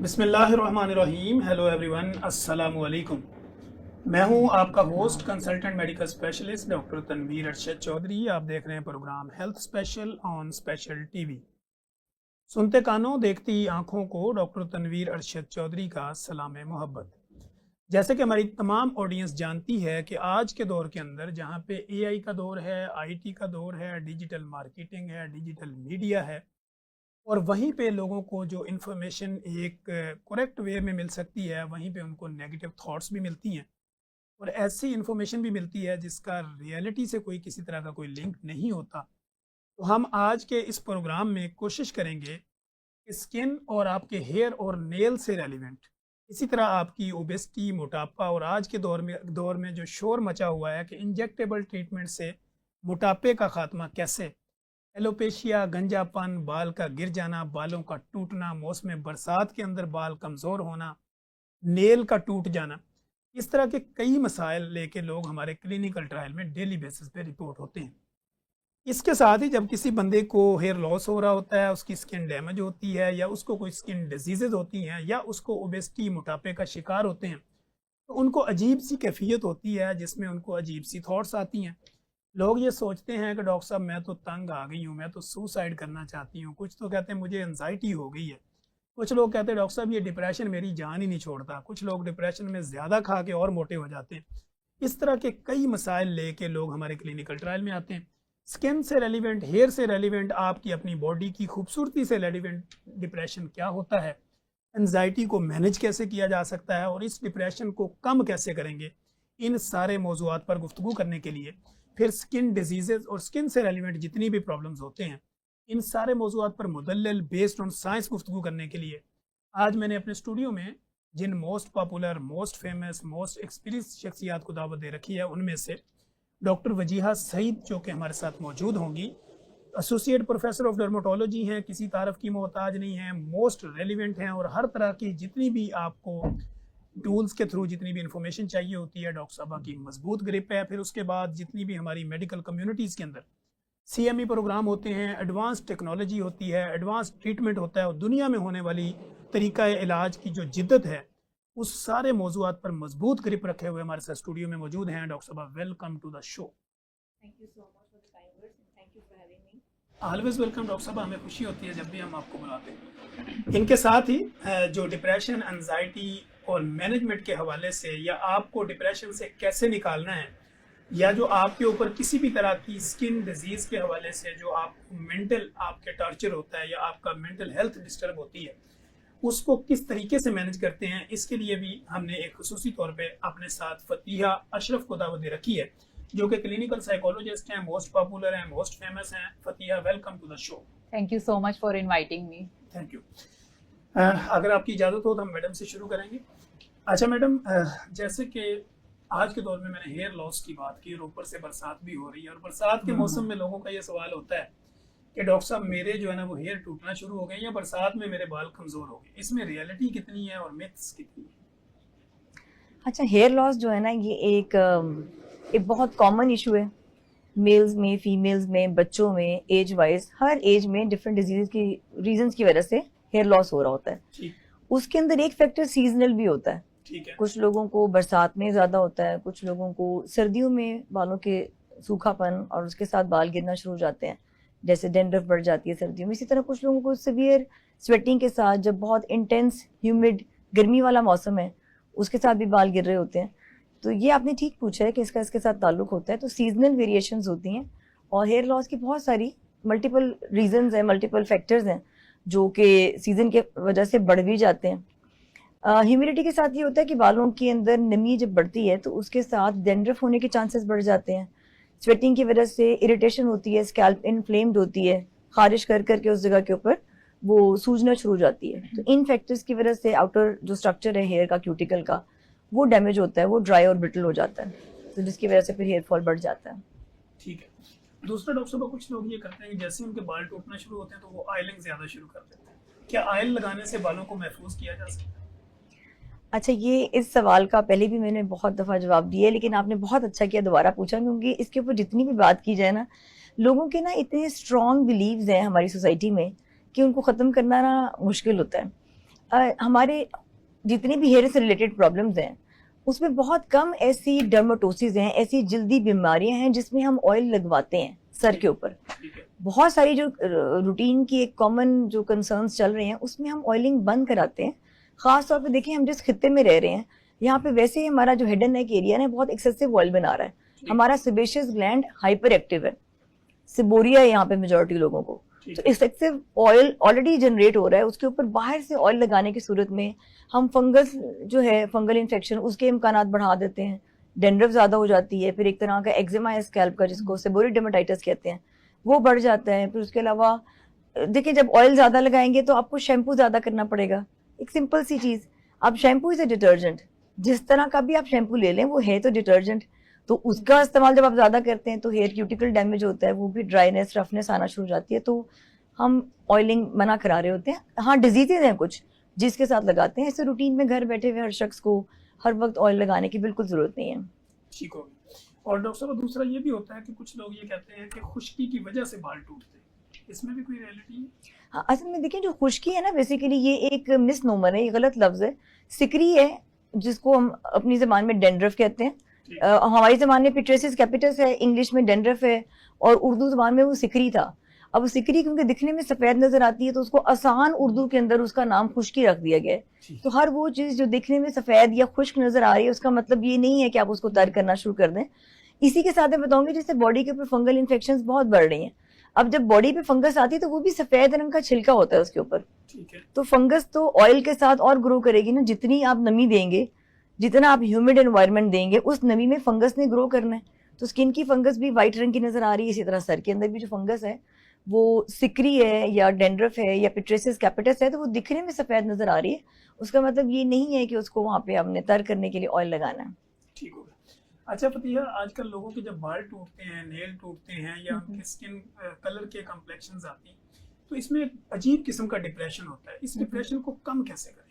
बिस्मिल्लाहिर्रहमानिर्रहीम। Hello everyone, अस्सलामु अलैकुम। मैं हूं आपका host consultant medical specialist doctor Tanveer Arshad Chaudhary. आप देख रहे हैं programme health special on special TV. सुनते कानों देखती आंखों को डॉक्टर तनवीर अरशद चौधरी का सलाम मोहब्बत। जैसे कि हमारी तमाम ऑडियंस जानती है कि आज के दौर के अंदर जहां पे एआई का दौर है, आईटी का दौर है, डिजिटल मार्केटिंग है, डिजिटल मीडिया है, और वहीं पे लोगों को जो इन्फॉर्मेशन एक करेक्ट वे में मिल सकती है, वहीं पे उनको नेगेटिव थॉट्स भी मिलती हैं और ऐसी इन्फॉर्मेशन भी मिलती है जिसका रियलिटी से कोई किसी तरह का कोई लिंक नहीं होता। तो हम आज के इस प्रोग्राम में कोशिश करेंगे कि स्किन और आपके हेयर और नेल से रेलिवेंट, इसी तरह आपकी ओबेसिटी, मोटापा और आज के दौर में जो शोर मचा हुआ है कि इंजेक्टेबल ट्रीटमेंट से मोटापे का खात्मा कैसे, एलोपेशिया, गंजापन, बाल का गिर जाना, बालों का टूटना, मौसम बरसात के अंदर बाल कमज़ोर होना, नेल का टूट जाना, इस तरह के कई मसाइल लेके लोग हमारे क्लिनिकल ट्रायल में डेली बेसिस पे रिपोर्ट होते हैं। इसके साथ ही जब किसी बंदे को हेयर लॉस हो रहा होता है, उसकी स्किन डैमेज होती है या उसको कोई स्किन डिजीजेज होती हैं या उसको ओबेसिटी, मोटापे का शिकार होते हैं, तो उनको अजीब सी कैफियत होती है जिसमें उनको अजीब सी थॉट्स आती हैं। लोग ये सोचते हैं कि डॉक्टर साहब मैं तो तंग आ गई हूँ, मैं तो सुसाइड करना चाहती हूँ। कुछ तो कहते हैं मुझे एनजाइटी हो गई है। कुछ लोग कहते हैं डॉक्टर साहब ये डिप्रेशन मेरी जान ही नहीं छोड़ता। कुछ लोग डिप्रेशन में ज़्यादा खा के और मोटे हो जाते हैं। इस तरह के कई मसाइल लेके लोग हमारे क्लिनिकल ट्रायल में आते हैं। स्किन से रेलिवेंट, हेयर से रेलिवेंट, आपकी अपनी बॉडी की खूबसूरती से रेलिवेंट डिप्रेशन क्या होता है, एनजाइटी को मैनेज कैसे किया जा सकता है और इस डिप्रेशन को कम कैसे करेंगे, इन सारे मौजूआत पर गुफ्तगू करने के लिए, फिर स्किन डिजीजेज और स्किन से रेलिवेंट जितनी भी प्रॉब्लम्स होते हैं, इन सारे मौजूआत पर मुदल्लल बेस्ड ऑन साइंस गुफ्तगू करने के लिए आज मैंने अपने स्टूडियो में जिन most popular, most famous, most experience शख्सियात को दावत दे रखी है, उनमें से डॉक्टर वजीहा सईद जो कि हमारे साथ मौजूद होंगी, एसोसिएट प्रोफेसर ऑफ डर्माटोलॉजी हैं, किसी तारफ़ की मोहताज नहीं हैं, मोस्ट रेलिवेंट हैं और हर तरह की जितनी भी आपको टूल्स के थ्रू जितनी भी इंफॉर्मेशन चाहिए होती है, डॉक्टर साहबा की मजबूत ग्रिप है। फिर उसके बाद जितनी भी हमारी मेडिकल कम्युनिटीज़ के अंदर सीएमई प्रोग्राम होते हैं, एडवांस टेक्नोलॉजी होती है, एडवांस ट्रीटमेंट होता है और दुनिया में होने वाली तरीका इलाज की जो जिद्दत है, उस सारे मौजूआत पर मजबूत ग्रिप रखे हुए हमारे साथ स्टूडियो में मौजूद हैं। डॉक्टर साहबा, welcome to the show. Thank you so much for the kind words and thank you for having me. Always welcome doctor साहब, हमें खुशी होती है जब भी हम आपको बुलाते हैं। इनके साथ ही जो डिप्रेशन, एंजाइटी और मैनेजमेंट के हवाले से, या आपको डिप्रेशन से कैसे निकालना है, या जो आपके ऊपर किसी भी तरह की स्किन डिजीज़ के हवाले से जो आप मेंटल आपके टॉर्चर होता है या आपका मेंटल हेल्थ डिस्टर्ब होती है, उसको किस तरीके से मैनेज करते हैं, इसके लिए भी हमने एक खुसूसी तौर पे अपने साथ फतिहा अशरफ को दावत दे रखी है, जो कि क्लिनिकल साइकोलॉजिस्ट हैं, मोस्ट पॉपुलर हैं, मोस्ट फेमस हैं। Fatiha, welcome to the show. Thank you so much for inviting me. Thank you. अगर आपकी इजाज़त हो तो हम मैडम से शुरू करेंगे। अच्छा मैडम, जैसे कि आज के दौर में मैंने हेयर लॉस की बात की और ऊपर से बरसात भी हो रही है, और बरसात के मौसम में लोगों का ये सवाल होता है कि डॉक्टर साहब मेरे जो है ना वो हेयर टूटना शुरू हो गए या बरसात में मेरे बाल कमज़ोर हो गए। इसमें रियलिटी कितनी है और मिथ्स कितनी है? अच्छा, हेयर लॉस जो है ना, ये एक बहुत कॉमन इशू है। मेल्स में, फीमेल्स में, बच्चों में, एज वाइज हर एज में डिफरेंट डिजीज की रीजंस की वजह से हेयर लॉस हो रहा होता है। ठीक, उसके अंदर एक फैक्टर सीजनल भी होता है। ठीक है। कुछ लोगों को बरसात में ज़्यादा होता है, कुछ लोगों को सर्दियों में बालों के सूखापन और उसके साथ बाल गिरना शुरू हो जाते हैं, जैसे डेंड्रफ बढ़ जाती है सर्दियों में। इसी तरह कुछ लोगों को सीवियर स्वेटिंग के साथ, जब बहुत इंटेंस ह्यूमिड गर्मी वाला मौसम है, उसके साथ भी बाल गिर रहे होते हैं। तो ये आपने ठीक पूछा है कि इसका इसके साथ ताल्लुक होता है। तो सीजनल वेरिएशंस होती हैं और हेयर लॉस की बहुत सारी मल्टीपल रीजंस हैं, मल्टीपल फैक्टर्स हैं जो कि सीजन के वजह से बढ़ भी जाते हैं। ह्यूमिडिटी के साथ ये होता है कि बालों के अंदर नमी जब बढ़ती है तो उसके साथ डेंड्रफ होने के चांसेस बढ़ जाते हैं। स्वेटिंग की वजह से इरिटेशन होती है, स्कैल्प इन्फ्लेम्ड होती है, खारिश कर करके उस जगह के ऊपर वो सूजना शुरू हो जाती है। तो इन फैक्टर्स की वजह से आउटर जो स्ट्रक्चर है हेयर का, क्यूटिकल का, वो डैमेज होता है, वो ड्राई और ब्रिटल हो जाता है, तो जिसकी वजह से फिर हेयर फॉल बढ़ जाता है। ठीक है। दूसरा डॉक्टर साहब, कुछ लोग ये करते हैं कि जैसे उनके बाल टूटना शुरू होते हैं तो वो ऑयलिंग ज़्यादा शुरू कर देते हैं। क्या ऑयल लगाने से बालों को महफूज किया जा सकता है? अच्छा, ये इस सवाल का पहले भी मैंने बहुत दफ़ा जवाब दिया है, लेकिन आपने बहुत अच्छा किया दोबारा पूछा, क्योंकि इसके ऊपर जितनी भी बात की जाए ना, लोगों के ना इतने स्ट्रॉन्ग बिलीव्स हैं हमारी सोसाइटी में कि उनको ख़त्म करना ना मुश्किल होता है। हमारे जितनी भी हेयर से रिलेटेड प्रॉब्लम्स हैं उसमें बहुत कम ऐसी डर्मेटोसिस हैं, ऐसी जल्दी बीमारियां हैं जिसमें हम ऑयल लगवाते हैं सर के ऊपर। ठीक है। बहुत सारी जो रूटीन की एक कॉमन जो कंसर्न्स चल रहे हैं उसमें हम ऑयलिंग बंद कराते हैं। खास तौर पे देखिए हम जिस खित्ते में रह रहे हैं यहाँ पे वैसे ही हमारा जो हेड एंड नेक एरिया है बहुत एक्सेसिव ऑयल बना रहा है। हमारा सेबेशियस ग्लैंड हाइपर एक्टिव है, सिबोरिया है यहाँ पे मेजोरिटी लोगों को। तो एक्सेसिव ऑयल ऑलरेडी जनरेट हो रहा है, उसके ऊपर बाहर से ऑयल लगाने की सूरत में हम फंगस जो है फंगल इन्फेक्शन उसके इम्कानात बढ़ा देते हैं, डेंड्रफ ज़्यादा हो जाती है, फिर एक तरह का एक्जिमा है स्कैल्प का जिसको सेबोरिक डर्मेटाइटिस कहते हैं वो बढ़ जाता है। फिर उसके अलावा देखिए जब ऑयल ज़्यादा लगाएंगे तो आपको शैम्पू ज़्यादा करना पड़ेगा। एक सिंपल सी चीज़, अब शैम्पू इज़ ए डिटर्जेंट, जिस तरह का भी आप शैम्पू ले लें वो है तो डिटर्जेंट, तो उसका इस्तेमाल जब आप ज़्यादा करते हैं तो हेयर क्यूटिकल डैमेज होता है, वो भी ड्राइनेस रफनेस आना शुरू हो जाती है। तो हम ऑयलिंग मना करा रहे होते हैं। हाँ डिजीजेज हैं कुछ जिसके साथ लगाते हैं, ऐसे रूटीन में घर बैठे हुए हर शख्स को हर वक्त ऑयल लगाने की बिल्कुल ज़रूरत नहीं है। ठीक हो गया। और डॉक्टर साहब दूसरा ये भी होता है कि कुछ लोग ये कहते हैं कि खुश्की की वजह से बाल टूटते हैं, इसमें भी कोई रियलिटी है? हाँ असल में देखिए जो खुश्की है ना बेसिकली ये एक मिसनोमर है, ये गलत लफ्ज़ है। सिकरी है जिसको हम अपनी ज़बान में डेंड्रफ कहते हैं, हमारी ज़बान में पिट्रेसिस कैपिटस है, इंग्लिश में डेंड्रफ है और उर्दू ज़बान में वो सिकरी था। अब सिकरी क्योंकि दिखने में सफ़ेद नज़र आती है तो उसको आसान उर्दू के अंदर उसका नाम खुश्की रख दिया गया है। तो हर वो चीज़ जो दिखने में सफ़ेद या खुश्क नज़र आ रही है उसका मतलब ये नहीं है कि आप उसको तर्क करना शुरू कर दें। इसी के साथ मैं बताऊंगी जिससे बॉडी के ऊपर फंगल इन्फेक्शंस बहुत बढ़ रही हैं। अब जब बॉडी पे फंगस आती है तो वो भी सफ़ेद रंग का छिलका होता है उसके ऊपर। तो फंगस तो ऑयल के साथ और ग्रो करेगी ना, जितनी आप नमी देंगे, जितना आप ह्यूमिड एनवायरनमेंट देंगे उस नमी में फंगस ने ग्रो करना है। तो स्किन की फंगस भी वाइट रंग की नज़र आ रही है, इसी तरह सर के अंदर भी जो फंगस है वो सिकरी है या डेंड्रफ है या पिट्रेसिस कैपिटस है तो वो दिखने में सफ़ेद नज़र आ रही है, उसका मतलब ये नहीं है कि उसको वहाँ पे हमने तर करने के लिए ऑयल लगाना है। ठीक हो गया। अच्छा फतिया, आजकल लोगों के जब बाल टूटते हैं, नेल टूटते हैं या उनके स्किन कलर के कॉम्प्लेक्शंस आती हैं तो इसमें एक अजीब किस्म का डिप्रेशन होता है, इस डिप्रेशन को कम कैसे करें?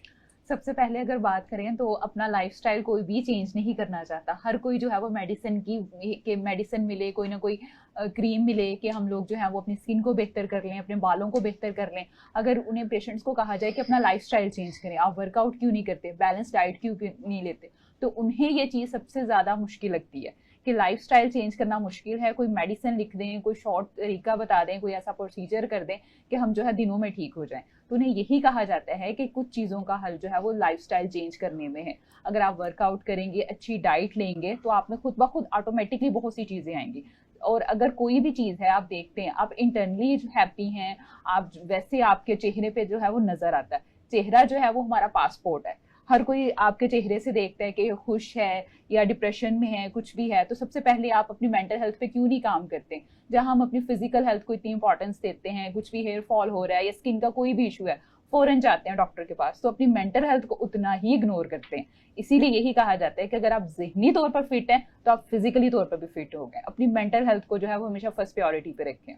सबसे पहले अगर बात करें तो अपना लाइफस्टाइल कोई भी चेंज नहीं करना चाहता। हर कोई जो है वो मेडिसिन मिले, कोई ना कोई क्रीम मिले कि हम लोग जो है वो अपनी स्किन को बेहतर कर लें, अपने बालों को बेहतर कर लें। अगर उन्हें पेशेंट्स को कहा जाए कि अपना लाइफस्टाइल चेंज करें, आप वर्कआउट क्यों नहीं करते, बैलेंस डाइट क्यों नहीं लेते, तो उन्हें ये चीज़ सबसे ज़्यादा मुश्किल लगती है कि लाइफस्टाइल चेंज करना मुश्किल है। कोई मेडिसिन लिख दें, कोई शॉर्ट तरीका बता दें, कोई ऐसा प्रोसीजर कर दें कि हम जो है दिनों में ठीक हो जाएं। तो उन्हें यही कहा जाता है कि कुछ चीज़ों का हल जो है वो लाइफस्टाइल चेंज करने में है। अगर आप वर्कआउट करेंगे, अच्छी डाइट लेंगे तो आप में खुद ब खुद ऑटोमेटिकली बहुत सी चीज़ें आएंगी। और अगर कोई भी चीज़ है आप देखते हैं, आप इंटरनली हैप्पी हैं, आप वैसे आपके चेहरे पे जो है वो नज़र आता है। चेहरा जो है वो हमारा पासपोर्ट है। हर कोई आपके चेहरे से देखता है कि खुश है या डिप्रेशन में है, कुछ भी है। तो सबसे पहले आप अपनी मेंटल हेल्थ पे क्यों नहीं काम करते? जहां हम अपनी फिजिकल हेल्थ को इतनी इंपॉर्टेंस देते हैं, कुछ भी हेयर फॉल हो रहा है या स्किन का कोई भी इशू है, फौरन जाते हैं डॉक्टर के पास, तो अपनी मेंटल हेल्थ को उतना ही इग्नोर करते हैं। इसीलिए यही कहा जाता है कि अगर आप ज़हनी तौर पर फिट हैं तो आप फिजिकली तौर पर भी फिट हो गए। अपनी मेंटल हेल्थ को जो है वो हमेशा फर्स्ट प्रायोरिटी पे रखें।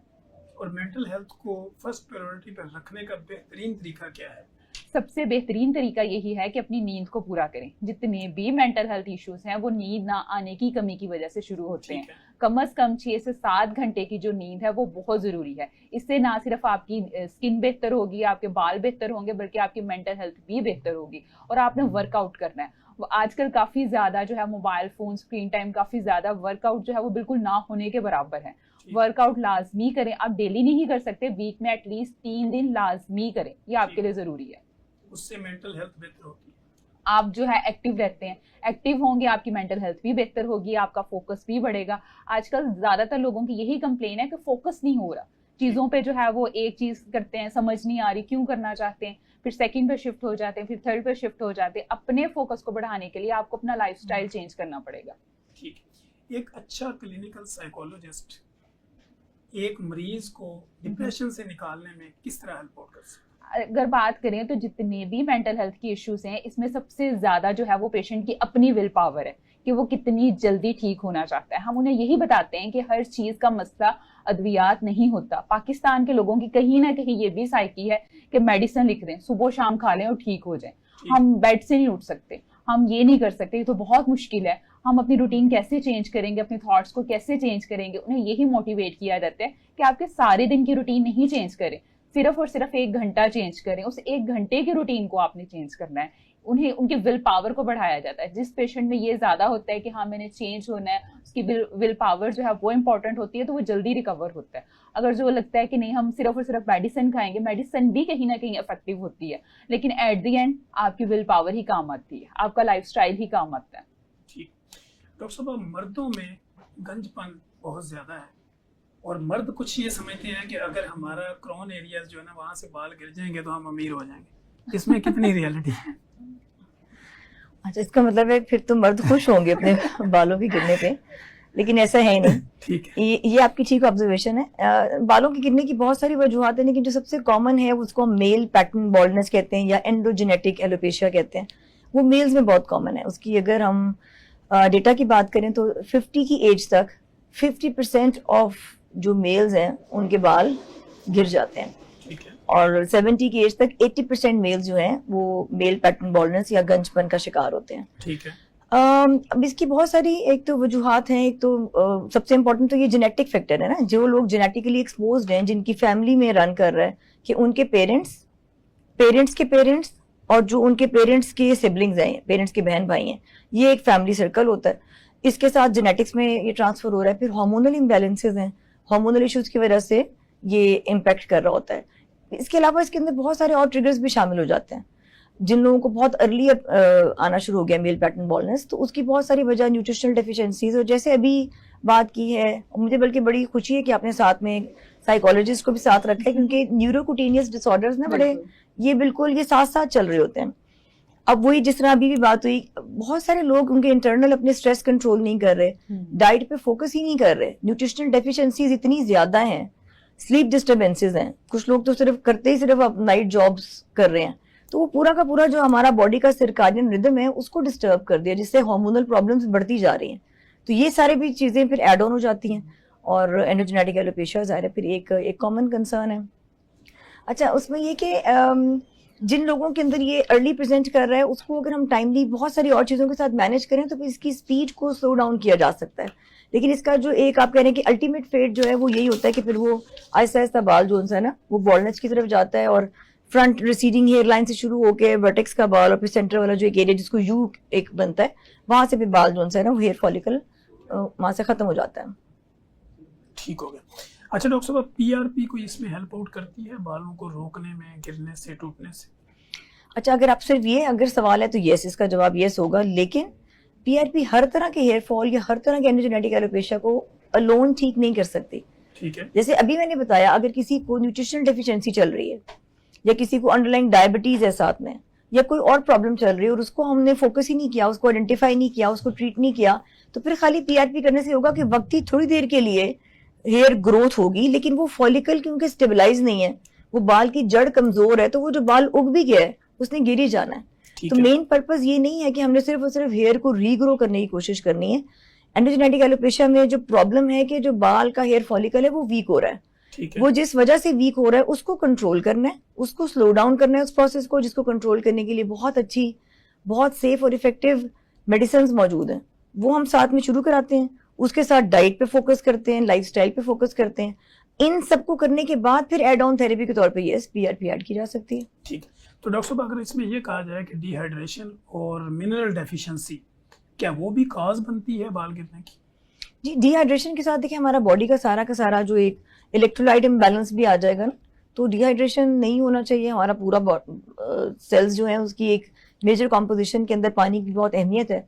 और मेंटल हेल्थ को फर्स्ट प्रायोरिटी पर रखने का बेहतरीन तरीका क्या है? सबसे बेहतरीन तरीका यही है कि अपनी नींद को पूरा करें। जितने भी मेंटल हेल्थ इश्यूज हैं वो नींद ना आने की कमी की वजह से शुरू होते हैं। कम से कम 6 से 7 घंटे की जो नींद है वो बहुत ज़रूरी है। इससे ना सिर्फ आपकी स्किन बेहतर होगी, आपके बाल बेहतर होंगे, बल्कि आपकी मेंटल हेल्थ भी बेहतर होगी। और आपने वर्कआउट करना है। आजकल काफ़ी ज़्यादा जो है मोबाइल फ़ोन स्क्रीन टाइम काफ़ी ज़्यादा, वर्कआउट जो है वो बिल्कुल ना होने के बराबर है। वर्कआउट लाजमी करें। आप डेली नहीं कर सकते, वीक में एटलीस्ट 3 दिन लाजमी करें, ये आपके लिए ज़रूरी है। उससे मेंटल हेल्थ बेहतर होती है। आप जो है एक्टिव रहते हैं, एक्टिव होंगे, आपकी मेंटल हेल्थ भी बेहतर होगी, आपका फोकस भी बढ़ेगा। आजकल ज़्यादातर लोगों की यही कंप्लेन है कि फोकस नहीं हो रहा चीज़ों पे, जो है वो एक चीज़ करते हैं, समझ नहीं आ रही क्यों करना चाहते हैं, फिर सेकंड पे शिफ्ट हो जाते हैं, फिर थर्ड पे शिफ्ट हो जाते हैं। अपने फोकस को बढ़ाने के लिए आपको अपना लाइफस्टाइल चेंज करना पड़ेगा। ठीक है। एक अच्छा क्लिनिकल साइकोलॉजिस्ट एक मरीज को डिप्रेशन से निकालने में किस तरह हेल्प कर सकता है? अगर बात करें तो जितने भी मेंटल हेल्थ की इश्यूज हैं इसमें सबसे ज़्यादा जो है वो पेशेंट की अपनी विल पावर है कि वो कितनी जल्दी ठीक होना चाहता है। हम उन्हें यही बताते हैं कि हर चीज़ का मसला अद्वियात नहीं होता। पाकिस्तान के लोगों की कहीं ना कहीं ये भी साइकी है कि मेडिसिन लिख दें, सुबह शाम खा लें और ठीक हो जाए। हम बेड से नहीं उठ सकते, हम ये नहीं कर सकते, ये तो बहुत मुश्किल है। हम अपनी रूटीन कैसे चेंज करेंगे, अपने थॉट्स को कैसे चेंज करेंगे? उन्हें यही मोटिवेट किया जाता है कि आपके सारे दिन की रूटीन नहीं चेंज करें, सिर्फ और सिर्फ 1 घंटा चेंज करें, उस 1 घंटे की रूटीन को आपने चेंज करना है। उन्हें उनकी विल पावर को बढ़ाया जाता है। जिस पेशेंट में ये ज्यादा होता है कि हाँ मैंने चेंज होना है, उसकी विल पावर जो है वो इंपॉर्टेंट होती है, तो वो जल्दी रिकवर होता है। अगर जो लगता है कि नहीं हम सिर्फ और सिर्फ मेडिसिन खाएंगे, मेडिसिन भी कहीं ना कहीं इफेक्टिव होती है, लेकिन एट द एंड आपकी विल पावर ही काम आती है, आपका लाइफस्टाइल ही काम आता है। ठीक। डॉक्टर साहब, मर्दों में गंजपन बहुत ज्यादा है और मर्द कुछ ये समझते हैं कि अगर हमारा क्रॉन एरियाज जो है ना वहां से बाल गिर जाएंगे तो हम अमीर हो जाएंगे, इसमें कितनी रियलिटी है? अच्छा, इसका मतलब है फिर तो मर्द खुश होंगे अपने बालों के गिरने पे, लेकिन ऐसा है ही नहीं। ठीक है। ये आपकी ठीक ऑब्जर्वेशन है। बालों के गिरने की बहुत सारी वजूहत है, लेकिन जो सबसे कॉमन है उसको हम मेल पैटर्न बॉल्डनेस कहते हैं या एंडोजेनेटिक एलोपेशिया कहते हैं। वो मेल्स में बहुत कॉमन है। उसकी अगर हम डेटा की बात करें तो 50 की एज तक 50% ऑफ जो मेल्स हैं उनके बाल गिर जाते हैं, ठीक है। और 70 की एज तक 80% मेल्स जो हैं वो मेल पैटर्न बॉल्डनेस या गंजपन का शिकार होते हैं। ठीक है। अब इसकी बहुत सारी एक तो वजूहात हैं। एक तो सबसे इम्पोर्टेंट तो ये जेनेटिक फैक्टर है ना, जो लोग जेनेटिकली एक्सपोज्ड हैं, जिनकी फैमिली में रन कर रहा है कि उनके पेरेंट्स के पेरेंट्स और जो उनके पेरेंट्स के सिबलिंग्स हैं, पेरेंट्स के बहन भाई हैं, ये एक फैमिली सर्कल होता है। इसके साथ जेनेटिक्स में ये ट्रांसफर हो रहा है। फिर हार्मोनल इम्बैलेंसेज हैं, हार्मोनल इश्यूज की वजह से ये इम्पैक्ट कर रहा होता है। इसके अलावा इसके अंदर बहुत सारे और ट्रिगर्स भी शामिल हो जाते हैं। जिन लोगों को बहुत अर्ली आना शुरू हो गया मेल पैटर्न बॉल्डनेस, तो उसकी बहुत सारी वजह न्यूट्रिशनल डेफिशिएंसीज, और जैसे अभी बात की है, मुझे बल्कि बड़ी खुशी है कि आपने साथ में साइकोलॉजिस्ट को भी साथ रखा है, क्योंकि न्यूरोकुटेनियस डिसऑर्डर्स ना बड़े ये बिल्कुल ये साथ साथ चल रहे होते हैं। अब वही जिस तरह अभी भी बात हुई, बहुत सारे लोग उनके इंटरनल अपने स्ट्रेस कंट्रोल नहीं कर रहे, डाइट पे फोकस ही नहीं कर रहे, न्यूट्रिशनल डेफिशिएंसीज इतनी ज्यादा हैं, स्लीप डिस्टर्बेंसेस हैं, कुछ लोग तो सिर्फ करते ही सिर्फ नाइट जॉब्स कर रहे हैं, तो वो पूरा का पूरा जो हमारा बॉडी का सर्काडियन रिदम है उसको डिस्टर्ब कर दिया, जिससे हार्मोनल प्रॉब्लम्स बढ़ती जा रही हैं। तो ये सारी भी चीजें फिर एड ऑन हो जाती हैं, और एंडोजेनेटिक एलोपेशिया ज़ाहिर है फिर एक कॉमन कंसर्न है। अच्छा, उसमें ये कि जिन लोगों के अंदर ये अर्ली प्रेजेंट कर रहा है, उसको अगर हम टाइमली बहुत सारी और चीज़ों के साथ मैनेज करें तो फिर इसकी स्पीड को स्लो डाउन किया जा सकता है। लेकिन इसका जो एक आप कह रहे हैं कि अल्टीमेट फेट जो है वो यही होता है कि फिर वो आहिस्ता आहिस्ता बाल जो है ना वो बॉल्डनेस की तरफ जाता है, और फ्रंट रिसीडिंग हेयर लाइन से शुरू होकर वर्टेक्स का बाल और फिर सेंटर वाला जो एक एरिया जिसको यू एक बनता है, वहां से फिर बाल जो है ना वो हेयर फॉलिकल वहां से खत्म हो जाता है। ठीक हो गया। अच्छा डॉक्टर साहब, पीआरपी कोई इसमें हेल्प आउट करती है बालों को रोकने में, गिरने से, टूटने से? अच्छा, अगर आप सिर्फ ये अगर सवाल है तो यस, इसका जवाब यस होगा। लेकिन पीआरपी हर तरह के हेयर फॉल या हर तरह के एंडोजेनेटिक एलोपेशिया को अलोन ठीक नहीं कर सकती। ठीक है। जैसे अभी मैंने बताया, अगर किसी को न्यूट्रिशनल डेफिशिएंसी चल रही है या किसी को अंडरलाइंग डायबिटीज है साथ में, या कोई और प्रॉब्लम चल रही है और उसको हमने फोकस ही नहीं किया, उसको आइडेंटिफाई नहीं किया, उसको ट्रीट नहीं किया, तो फिर खाली पीआरपी करने से होगा कि वक्ती थोड़ी देर के लिए हेयर ग्रोथ होगी, लेकिन वो फॉलिकल क्योंकि स्टेबलाइज नहीं है, वो बाल की जड़ कमजोर है, तो वो जो बाल उग भी गया है उसने गिर ही जाना है। तो मेन पर्पस ये नहीं है कि हमने सिर्फ और सिर्फ हेयर को रीग्रो करने की कोशिश करनी है। एंडोजेनेटिक एलोपेशिया में जो प्रॉब्लम है कि जो बाल का हेयर फॉलिकल है वो वीक हो रहा है, वो जिस वजह से वीक हो रहा है उसको कंट्रोल करना है, उसको स्लो डाउन करना है उस प्रोसेस को, जिसको कंट्रोल करने के लिए बहुत अच्छी, बहुत सेफ और इफेक्टिव मेडिसिन मौजूद हैं, वो हम साथ में शुरू कराते हैं। उसके साथ डाइट पे फोकस करते हैं, लाइफस्टाइल पे फोकस करते हैं। इन सबको करने के बाद फिर एड ऑन थेरेपी के तौर पे यस पीआरपी ऐड की जा सकती है। ठीक। तो डॉक्टर साहब, अगर इसमें ये कहा जाए कि डिहाइड्रेशन और मिनरल डेफिशिएंसी क्या वो भी कॉज बनती है बाल गिरने की? जी, डिहाइड्रेशन के साथ देखिए हमारा बॉडी का सारा जो एक इलेक्ट्रोलाइट इम्बैलेंस भी आ जाएगा ना, तो डिहाइड्रेशन नहीं होना चाहिए। हमारा पूरा सेल्स जो है उसकी एक मेजर कॉम्पोजिशन के अंदर पानी की बहुत अहमियत है।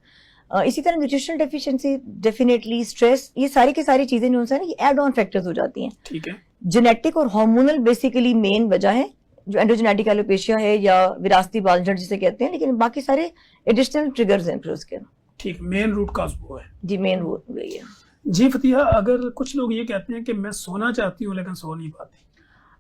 इसी तरह न्यूट्रिशनल डेफिशिएंसी, डेफिनेटली स्ट्रेस, ये सारी की सारी चीजें जो है ना ये एड ऑन फैक्टर्स हो जाती हैं। ठीक है। जेनेटिक और हार्मोनल बेसिकली मेन वजह है जो एंडोजेनेटिक एलोपेशिया है या विरासती बाल झड़ जिसे कहते हैं, लेकिन बाकी सारे एडिशनल ट्रिगर्स हैं फिर उसके। ठीक, मेन रूट कॉज वो है। जी, मेन वो वही है। जी फतिहा, अगर कुछ लोग ये कहते हैं कि मैं सोना चाहती हूँ लेकिन सो नहीं पाती,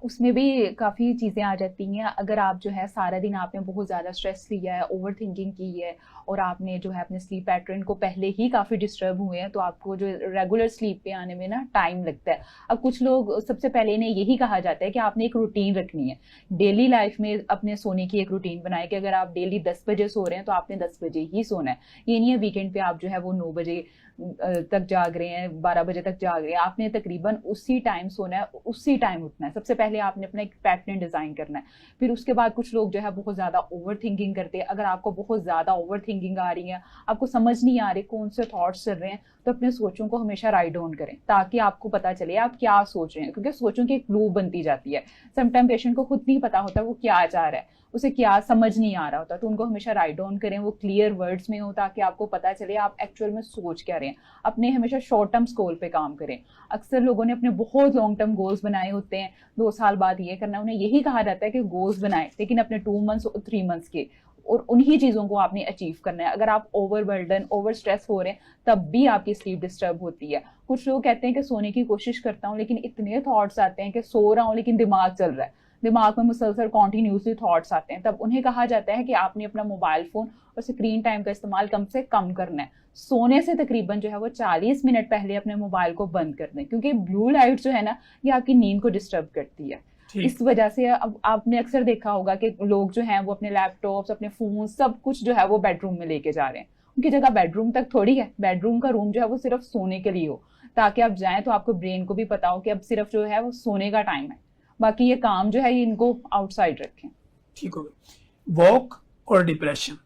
उसमें भी काफ़ी चीज़ें आ जाती हैं। अगर आप जो है सारा दिन आपने बहुत ज़्यादा स्ट्रेस लिया है, ओवर थिंकिंग की है, और आपने जो है अपने स्लीप पैटर्न को पहले ही काफ़ी डिस्टर्ब हुए हैं, तो आपको जो रेगुलर स्लीप पे आने में ना टाइम लगता है। अब कुछ लोग, सबसे पहले इन्हें यही कहा जाता है कि आपने एक रूटीन रखनी है डेली लाइफ में, अपने सोने की एक रूटीन बनाए कि अगर आप डेली 10 बजे सो रहे हैं तो आपने 10 बजे ही सोना है। ये नहीं है वीकेंड पे आप जो है वो 9 बजे तक जाग रहे हैं, 12 बजे तक जाग रहे हैं, आपने तकरीबन उसी टाइम सोना है, उसी टाइम उठना है। सबसे पहले आपने अपना एक पैटर्न डिजाइन करना है। फिर उसके बाद कुछ लोग जो है बहुत ज्यादा ओवर थिंकिंग करते हैं। अगर आपको बहुत ज्यादा ओवर थिंकिंग आ रही है, आपको समझ नहीं आ रही कौन से थॉट्स चल रहे हैं, तो अपने सोचों को हमेशा राइट डाउन करें ताकि आपको पता चले आप क्या सोच रहे हैं, क्योंकि सोचों की एक लूप बनती जाती है। समटाइम पेशेंट को खुद नहीं पता होता वो क्या चाह रहा है, उसे क्या समझ नहीं आ रहा होता, तो उनको हमेशा राइट डाउन करें, वो क्लियर वर्ड्स में हो ताकि आपको पता चले आप एक्चुअल में सोच क्या रहे हैं। अपने हमेशा शॉर्ट टर्म गोल पे काम करें। अक्सर लोगों ने अपने बहुत लॉन्ग टर्म गोल्स बनाए होते हैं, 2 साल बाद ये करना, उन्हें यही कहा जाता है कि गोल्स बनाए, लेकिन अपने 2 मंथ्स और 3 मंथ्स के, और उन्हीं चीज़ों को आपने अचीव करना है। अगर आप ओवर बर्डन, ओवर स्ट्रेस हो रहे हैं, तब भी आपकी स्लीप डिस्टर्ब होती है। कुछ लोग कहते हैं कि सोने की कोशिश करता हूँ लेकिन इतने थॉट्स आते हैं कि सो रहा हूँ लेकिन दिमाग चल रहा है, दिमाग में मुसलसल कॉन्टिन्यूसली थॉट्स आते हैं। तब उन्हें कहा जाता है कि आपने अपना मोबाइल फोन और स्क्रीन टाइम का इस्तेमाल कम से कम करना है। सोने से तकरीबन जो है वो 40 मिनट पहले अपने मोबाइल को बंद कर दें, क्योंकि ब्लू लाइट जो है ना, ये आपकी नींद को डिस्टर्ब करती है। इस वजह से अब आपने अक्सर देखा होगा कि लोग जो हैं वो अपने लैपटॉप्स, अपने फोन, सब कुछ जो है वो बेडरूम में लेके जा रहे हैं। उनकी जगह बेडरूम तक थोड़ी है। बेडरूम का रूम जो है वो सिर्फ सोने के लिए हो, ताकि आप जाएं तो आपको ब्रेन को भी पता हो कि अब सिर्फ जो है वो सोने का टाइम है, बाकी ये काम जो है ये इनको आउटसाइड रखें। ठीक हो गया। वॉक और डिप्रेशन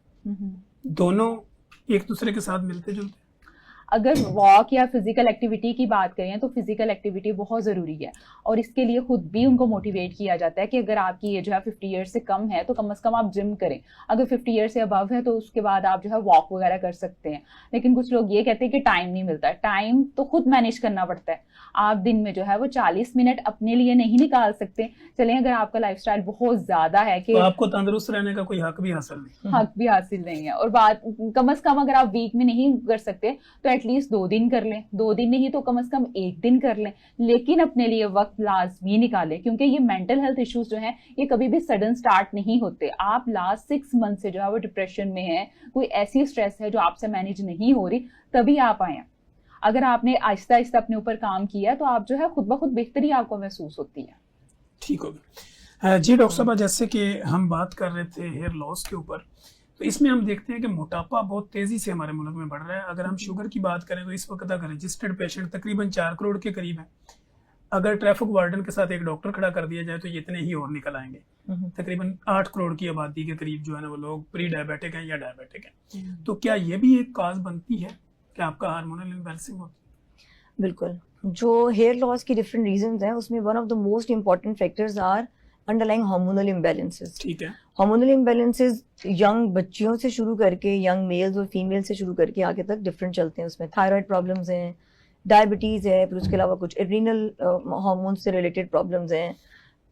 दोनों एक दूसरे के साथ मिलते जुलते? अगर वॉक या फिजिकल एक्टिविटी की बात करें तो फिजिकल एक्टिविटी बहुत ज़रूरी है, और इसके लिए खुद भी उनको मोटिवेट किया जाता है कि अगर आपकी एज जो है 50 ईयर्स से कम है तो कम से कम आप जिम करें। अगर 50 ईयर्स से अबव है तो उसके बाद आप जो है वॉक वगैरह कर सकते हैं। लेकिन कुछ लोग ये कहते हैं कि टाइम नहीं मिलता। टाइम तो खुद मैनेज करना पड़ता है। आप दिन में जो है वो 40 मिनट अपने लिए नहीं निकाल सकते। चलें, अगर आपका लाइफस्टाइल बहुत ज़्यादा है कि तो आपको तंदुरुस्त रहने का कोई हक भी हासिल नहीं, हक भी हासिल नहीं है, और बात कम से कम अगर आप वीक में नहीं कर सकते तो एटलीस्ट 2 दिन कर लें, 2 दिन नहीं तो कम से कम 1 दिन कर लें, लेकिन अपने लिए वक्त लाजमी निकालें, क्योंकि ये मेंटल हेल्थ इश्यूज जो हैं ये कभी भी सडन स्टार्ट नहीं होते। आप लास्ट 6 मंथ से जो है वो डिप्रेशन में है, कोई ऐसी स्ट्रेस है जो आपसे मैनेज नहीं हो रही, तभी आप आए। अगर आपने आहिस्ता आहिस्ता अपने ऊपर काम किया तो आप जो है खुद ब खुद बेहतरी आपको महसूस होती है। ठीक हो गया जी। डॉक्टर साहब, जैसे कि हम बात कर रहे थे हेयर लॉस के ऊपर, तो इसमें हम देखते हैं कि मोटापा बहुत तेजी से हमारे मुल्क में बढ़ रहा है। अगर हम शुगर की बात करें तो इस वक्त अगर रजिस्टर्ड पेशेंट तकरीबन 4 करोड़ के करीब है। अगर ट्रैफिक वार्डन के साथ एक डॉक्टर खड़ा कर दिया जाए तो ये इतने ही और निकल आएंगे। तकरीबन 8 करोड़ की आबादी के करीब जो है ना वो लोग प्री डायबिटिक हैं या डायबिटिक हैं। तो क्या ये भी एक काज बनती है कि आपका हार्मोनल इम्बैलेंसिंग होती है? बिल्कुल। जो हेयर लॉस की डिफरेंट रीजंस हैं उसमें one of the most important factors are underlying hormonal imbalances. ठीक है। हार्मोनल इम्बैलेंसेस यंग बच्चियों से शुरू करके यंग मेल्स और फीमेल से शुरू करके आगे तक डिफरेंट चलते हैं। उसमें थायराइड प्रॉब्लम्स हैं, डायबिटीज़ है, फिर उसके अलावा कुछ एड्रीनल हार्मोन्स से रिलेटेड प्रॉब्लम्स हैं।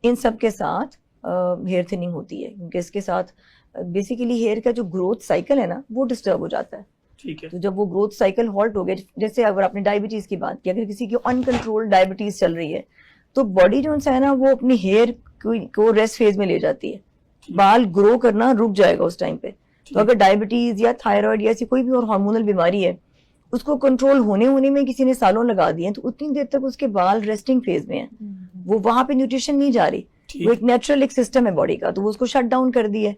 इन सब के साथ हेयर थिनिंग होती है, क्योंकि इसके साथ बेसिकली हेयर का जो ग्रोथ साइकिल है ना वो डिस्टर्ब हो जाता है। ठीक है। तो जब वो ग्रोथ साइकिल हॉल्ट हो गया, जैसे अगर आपने डायबिटीज़ की बात की, अगर किसी की अनकंट्रोल्ड डायबिटीज़ चल रही है तो बॉडी जो है ना वो अपनी हेयर को रेस्ट फेज में ले जाती है, बाल ग्रो करना रुक जाएगा उस टाइम पे। तो अगर डायबिटीज या थायराइड या ऐसी कोई भी और हार्मोनल बीमारी है, उसको कंट्रोल होने में किसी ने सालों लगा दिए तो उतनी देर तक उसके बाल रेस्टिंग फेज में है, वो वहां पे न्यूट्रिशन नहीं जा रही। वो एक नेचुरल एक सिस्टम है बॉडी का, तो वो उसको शट डाउन कर दिया।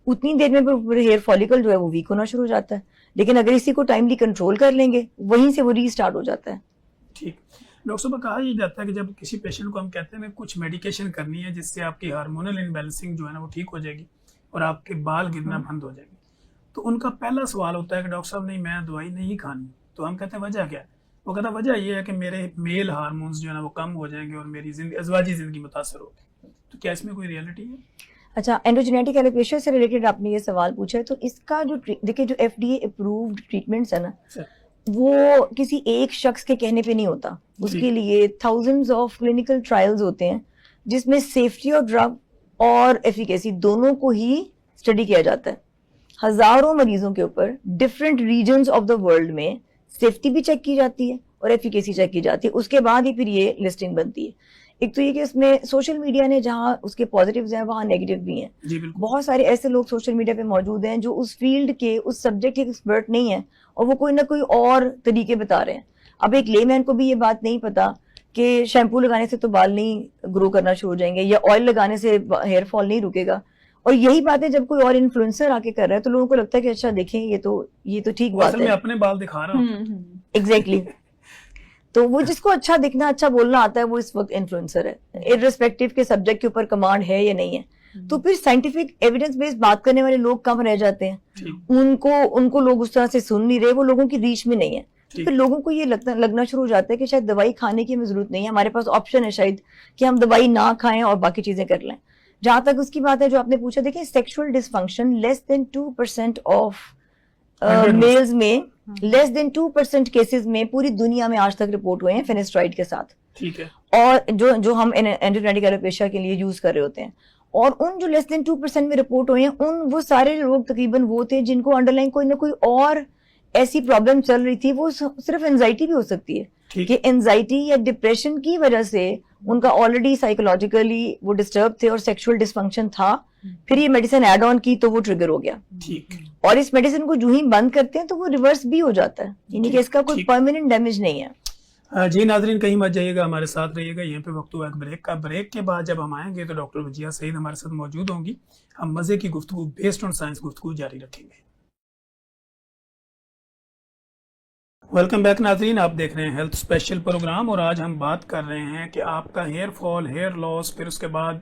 उतनी देर में हेयर फॉलिकल जो है वो वीक होना शुरू हो जाता है। लेकिन अगर इसी को टाइमली कंट्रोल कर लेंगे वहीं से वो रीस्टार्ट हो जाता है। ठीक। डॉक्टर साहब, कहा जाता है कि जब किसी पेशेंट को हम कहते हैं कुछ मेडिकेशन करनी है जिससे आपकी हार्मोनल इम्बैलेंसिंग जो है ना वो ठीक हो जाएगी और आपके बाल गिरना बंद हो जाएंगे, तो उनका पहला सवाल होता है कि डॉक्टर साहब नहीं, मैं दवाई नहीं खानी। तो हम कहते हैं वजह क्या है? वो कहता है वजह ये है कि मेरे मेल हार्मोन्स जो है ना वो कम हो जाएंगे और मेरी अज़वाजी जिंदगी मुतासर होगी। तो क्या इसमें कोई रियलिटी है? अच्छा, एंड्रोजेनेटिक एलोपेशिया से रिलेटेड आपने ये सवाल पूछा है, तो इसका जो देखिए जो FDA अप्रूव्ड ट्रीटमेंट्स है ना वो किसी एक शख्स के कहने पे नहीं होता। उसके लिए थाउजेंड्स ऑफ क्लिनिकल ट्रायल्स होते हैं जिसमें सेफ्टी ऑफ ड्रग और एफिकेसी दोनों को ही स्टडी किया जाता है। हजारों मरीजों के ऊपर different regions of the world में सेफ्टी भी चेक की जाती है और एफिकेसी चेक की जाती है। उसके बाद ही फिर ये लिस्टिंग बनती है। एक तो ये कि इसमें सोशल मीडिया ने जहाँ उसके पॉजिटिव्स हैं वहाँ नेगेटिव भी हैं। बहुत सारे ऐसे लोग सोशल मीडिया पे मौजूद हैं जो उस फील्ड के उस सब्जेक्ट के एक्सपर्ट नहीं है और वो कोई ना कोई और तरीके बता रहे हैं। अब एक लेमैन को भी ये बात नहीं पता कि शैम्पू लगाने से तो बाल नहीं ग्रो करना शुरू हो जाएंगे या ऑयल लगाने से हेयर फॉल नहीं रुकेगा। और यही बातें जब कोई और इन्फ्लुएंसर आके कर रहा है तो लोगों को लगता है कि अच्छा देखें ये तो ठीक बात है, अपने बाल दिखा रहा हूँ। एग्जैक्टली तो वो जिसको अच्छा दिखना, अच्छा बोलना आता है, वो इस वक्त इन्फ्लुएंसर है, इररिस्पेक्टिव के सब्जेक्ट के ऊपर कमांड है या नहीं है। तो फिर साइंटिफिक एविडेंस बेस्ड बात करने वाले लोग कम रह जाते हैं, उनको लोग उस तरह से सुन नहीं रहे, वो लोगों की रीच में नहीं है। तो फिर लोगों को ये लगना शुरू हो जाता है कि शायद दवाई खाने की हमें जरूरत नहीं है, हमारे पास ऑप्शन है शायद कि हम दवाई ना खाएं और बाकी चीजें कर लें। जहां तक उसकी बात है जो आपने पूछा, देखिए sexual dysfunction less than 2% of males में, लेस देन 2% केसेस में पूरी दुनिया में आज तक रिपोर्ट हुए हैं फिनेस्ट्राइड के साथ। ठीक है। और जो हम एंटीबायोटिक एलोपेशिया के लिए यूज कर रहे होते हैं, और उन जो लेस देन 2% में रिपोर्ट हुए हैं, वो सारे लोग तकरीबन वो थे जिनको अंडरलाइन कोई ना कोई और ऐसी प्रॉब्लम चल रही थी। वो सिर्फ एंजाइटी भी हो सकती है कि एंजाइटी या डिप्रेशन की वजह से उनका ऑलरेडी साइकोलॉजिकली वो डिस्टर्ब थे और सेक्सुअल डिसफंक्शन था, फिर ये मेडिसिन ऐड ऑन की तो वो ट्रिगर हो गया। ठीक। और इस मेडिसिन को जो ही बंद करते हैं तो वो रिवर्स भी हो जाता है, यानी कि इसका कोई परमानेंट डैमेज नहीं है। जी नाजरीन, कहीं मत जाइएगा, हमारे साथ रहिएगा। यहाँ पे वक्त हुआ एक ब्रेक का। ब्रेक के बाद जब हम आएंगे तो डॉक्टर वजिया सईद हमारे साथ मौजूद होंगी। हम मजे की गुफ्तगू बेस्ड ऑन साइंस गुफ्तगू जारी रखेंगे। वेलकम बैक नाजरीन, आप देख रहे हैं हेल्थ स्पेशल प्रोग्राम, और आज हम बात कर रहे हैं कि आपका हेयर फॉल, हेयर लॉस, फिर उसके बाद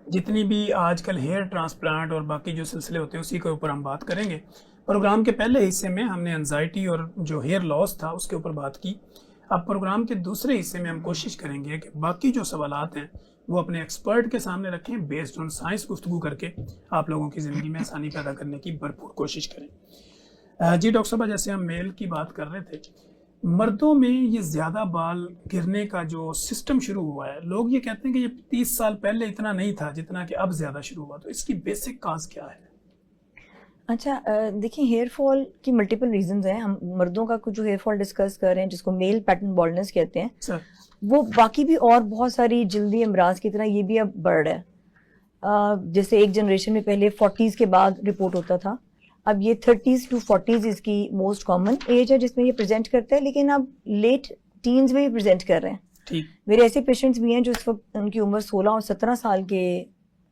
जितनी भी आजकल हेयर ट्रांसप्लांट और बाकी जो सिलसिले होते हैं उसी के ऊपर हम बात करेंगे। प्रोग्राम के पहले हिस्से में हमने एंजाइटी और जो हेयर लॉस था उसके ऊपर बात की। अब प्रोग्राम के दूसरे हिस्से में हम कोशिश करेंगे कि बाकी जो सवालात हैं वो अपने एक्सपर्ट के सामने रखें, बेस्ड ऑन साइंस गुफ्तगू करके आप लोगों की ज़िंदगी में आसानी पैदा करने की भरपूर कोशिश करें। जी डॉक्टर साहब, जैसे हम मेल की बात कर रहे थे, मर्दों में ये ज़्यादा बाल गिरने का जो सिस्टम शुरू हुआ है, लोग ये कहते हैं कि ये 30 साल पहले इतना नहीं था जितना कि अब ज़्यादा शुरू हुआ, तो इसकी बेसिक काज क्या है? अच्छा, देखिए हेयर फॉल की मल्टीपल रीजंस हैं। हम मर्दों का कुछ जो हेयर फॉल डिस्कस कर रहे हैं जिसको मेल पैटर्न बॉल्डनेस कहते हैं सर, वो बाकी भी और बहुत सारी जल्दी अमराज की तरह ये भी अब बढ़ रहा है। जैसे एक जनरेशन में पहले 40s के बाद रिपोर्ट होता था, अब ये 30s to 40s इसकी मोस्ट कॉमन एज है जिसमें ये प्रेजेंट करता है, लेकिन अब लेट टीन्स में भी प्रेजेंट कर रहे हैं। ठीक। मेरे ऐसे पेशेंट्स भी हैं जो इस वक्त उनकी उम्र 16 और 17 साल के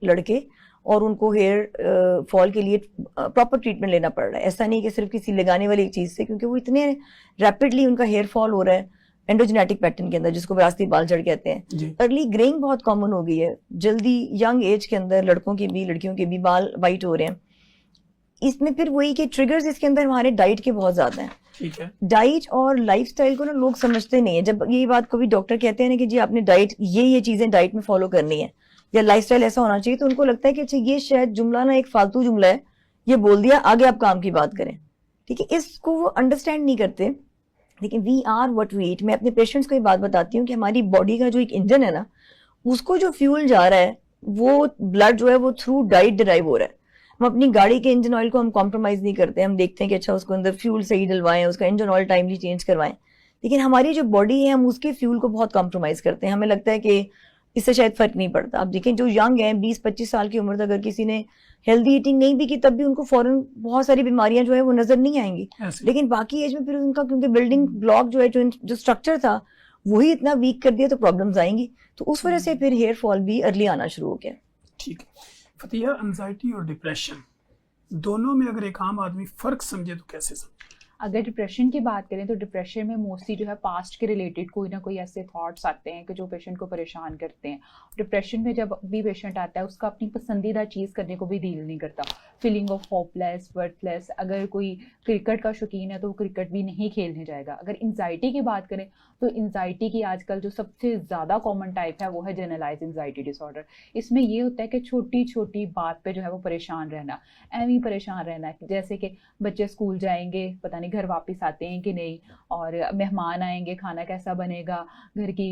लड़के, और उनको हेयर फॉल के लिए प्रॉपर ट्रीटमेंट लेना पड़ रहा है। ऐसा नहीं कि सिर्फ किसी लगाने वाली चीज़ से, क्योंकि वो इतने रैपिडली उनका हेयर फॉल हो रहा है एंडोजेनेटिक पैटर्न के अंदर, जिसको विरासती बाल झड़ कहते हैं। अर्ली ग्रेइंग बहुत कॉमन हो गई है, जल्दी यंग एज के अंदर लड़कों के भी लड़कियों के भी बाल वाइट हो रहे हैं। इसमें फिर वही कि ट्रिगर्स इसके अंदर हमारे डाइट के बहुत ज्यादा हैं। ठीक है। डाइट और लाइफस्टाइल को ना लोग समझते नहीं है। जब ये बात कभी डॉक्टर कहते हैं ना कि जी आपने डाइट ये चीजें डाइट में फॉलो करनी है या लाइफस्टाइल ऐसा होना चाहिए, तो उनको लगता है कि अच्छा ये शायद जुमला ना एक फालतू जुमला है, ये बोल दिया, आगे आप काम की बात करें। ठीक है, इसको वो अंडरस्टैंड नहीं करते। लेकिन we are what we eat. मैं अपने पेशेंट्स को ये बात बताती हूँ कि हमारी बॉडी का जो एक इंजन है ना, उसको जो फ्यूल जा रहा है, वो ब्लड जो है वो थ्रू डाइट डिराइव हो रहा है। हम अपनी गाड़ी के इंजन ऑयल को हम कॉम्प्रोमाइज नहीं करते, हम देखते हैं कि अच्छा उसको अंदर फ्यूल सही डलवाएं, उसका इंजन ऑयल टाइमली चेंज करवाएं। लेकिन हमारी जो बॉडी है, हम उसके फ्यूल को बहुत कॉम्प्रोमाइज करते हैं। हमें लगता है कि इससे शायद फर्क नहीं पड़ता। आप देखें जो यंग हैं 20-25 साल की उम्र तक अगर किसी ने हेल्दी ईटिंग नहीं भी की, तब भी उनको फौरन बहुत सारी बीमारियां जो है वो नजर नहीं आएंगी। लेकिन बाकी एज में फिर उनका क्योंकि बिल्डिंग ब्लॉक जो है, जो स्ट्रक्चर था वही इतना वीक कर दिया, तो प्रॉब्लम्स आएंगी। तो उस वजह से फिर हेयर फॉल भी अर्ली आना शुरू हो गया। ठीक है फतिया, एंजाइटी और डिप्रेशन दोनों में अगर एक आम आदमी फर्क समझे तो कैसे समझे? अगर डिप्रेशन की बात करें तो डिप्रेशन में मोस्टली जो है पास्ट के रिलेटेड कोई ना कोई ऐसे थॉट्स आते हैं कि जो पेशेंट को परेशान करते हैं। डिप्रेशन में जब भी पेशेंट आता है, उसका अपनी पसंदीदा चीज़ करने को भी दिल नहीं करता। Feeling of hopeless, worthless. अगर कोई क्रिकेट का शौकीन है तो वो क्रिकेट भी नहीं खेलने जाएगा। अगर एंजाइटी की बात करें तो एंजाइटी की आजकल जो सबसे ज़्यादा कॉमन टाइप है वो है जनरलाइज एंजाइटी डिसऑर्डर। इसमें ये होता है कि छोटी छोटी बात पे जो है वो परेशान रहना, एवं परेशान रहना है। जैसे कि बच्चे स्कूल जाएंगे, पता नहीं घर वापस आते हैं कि नहीं, और मेहमान आएंगे, खाना कैसा बनेगा, घर की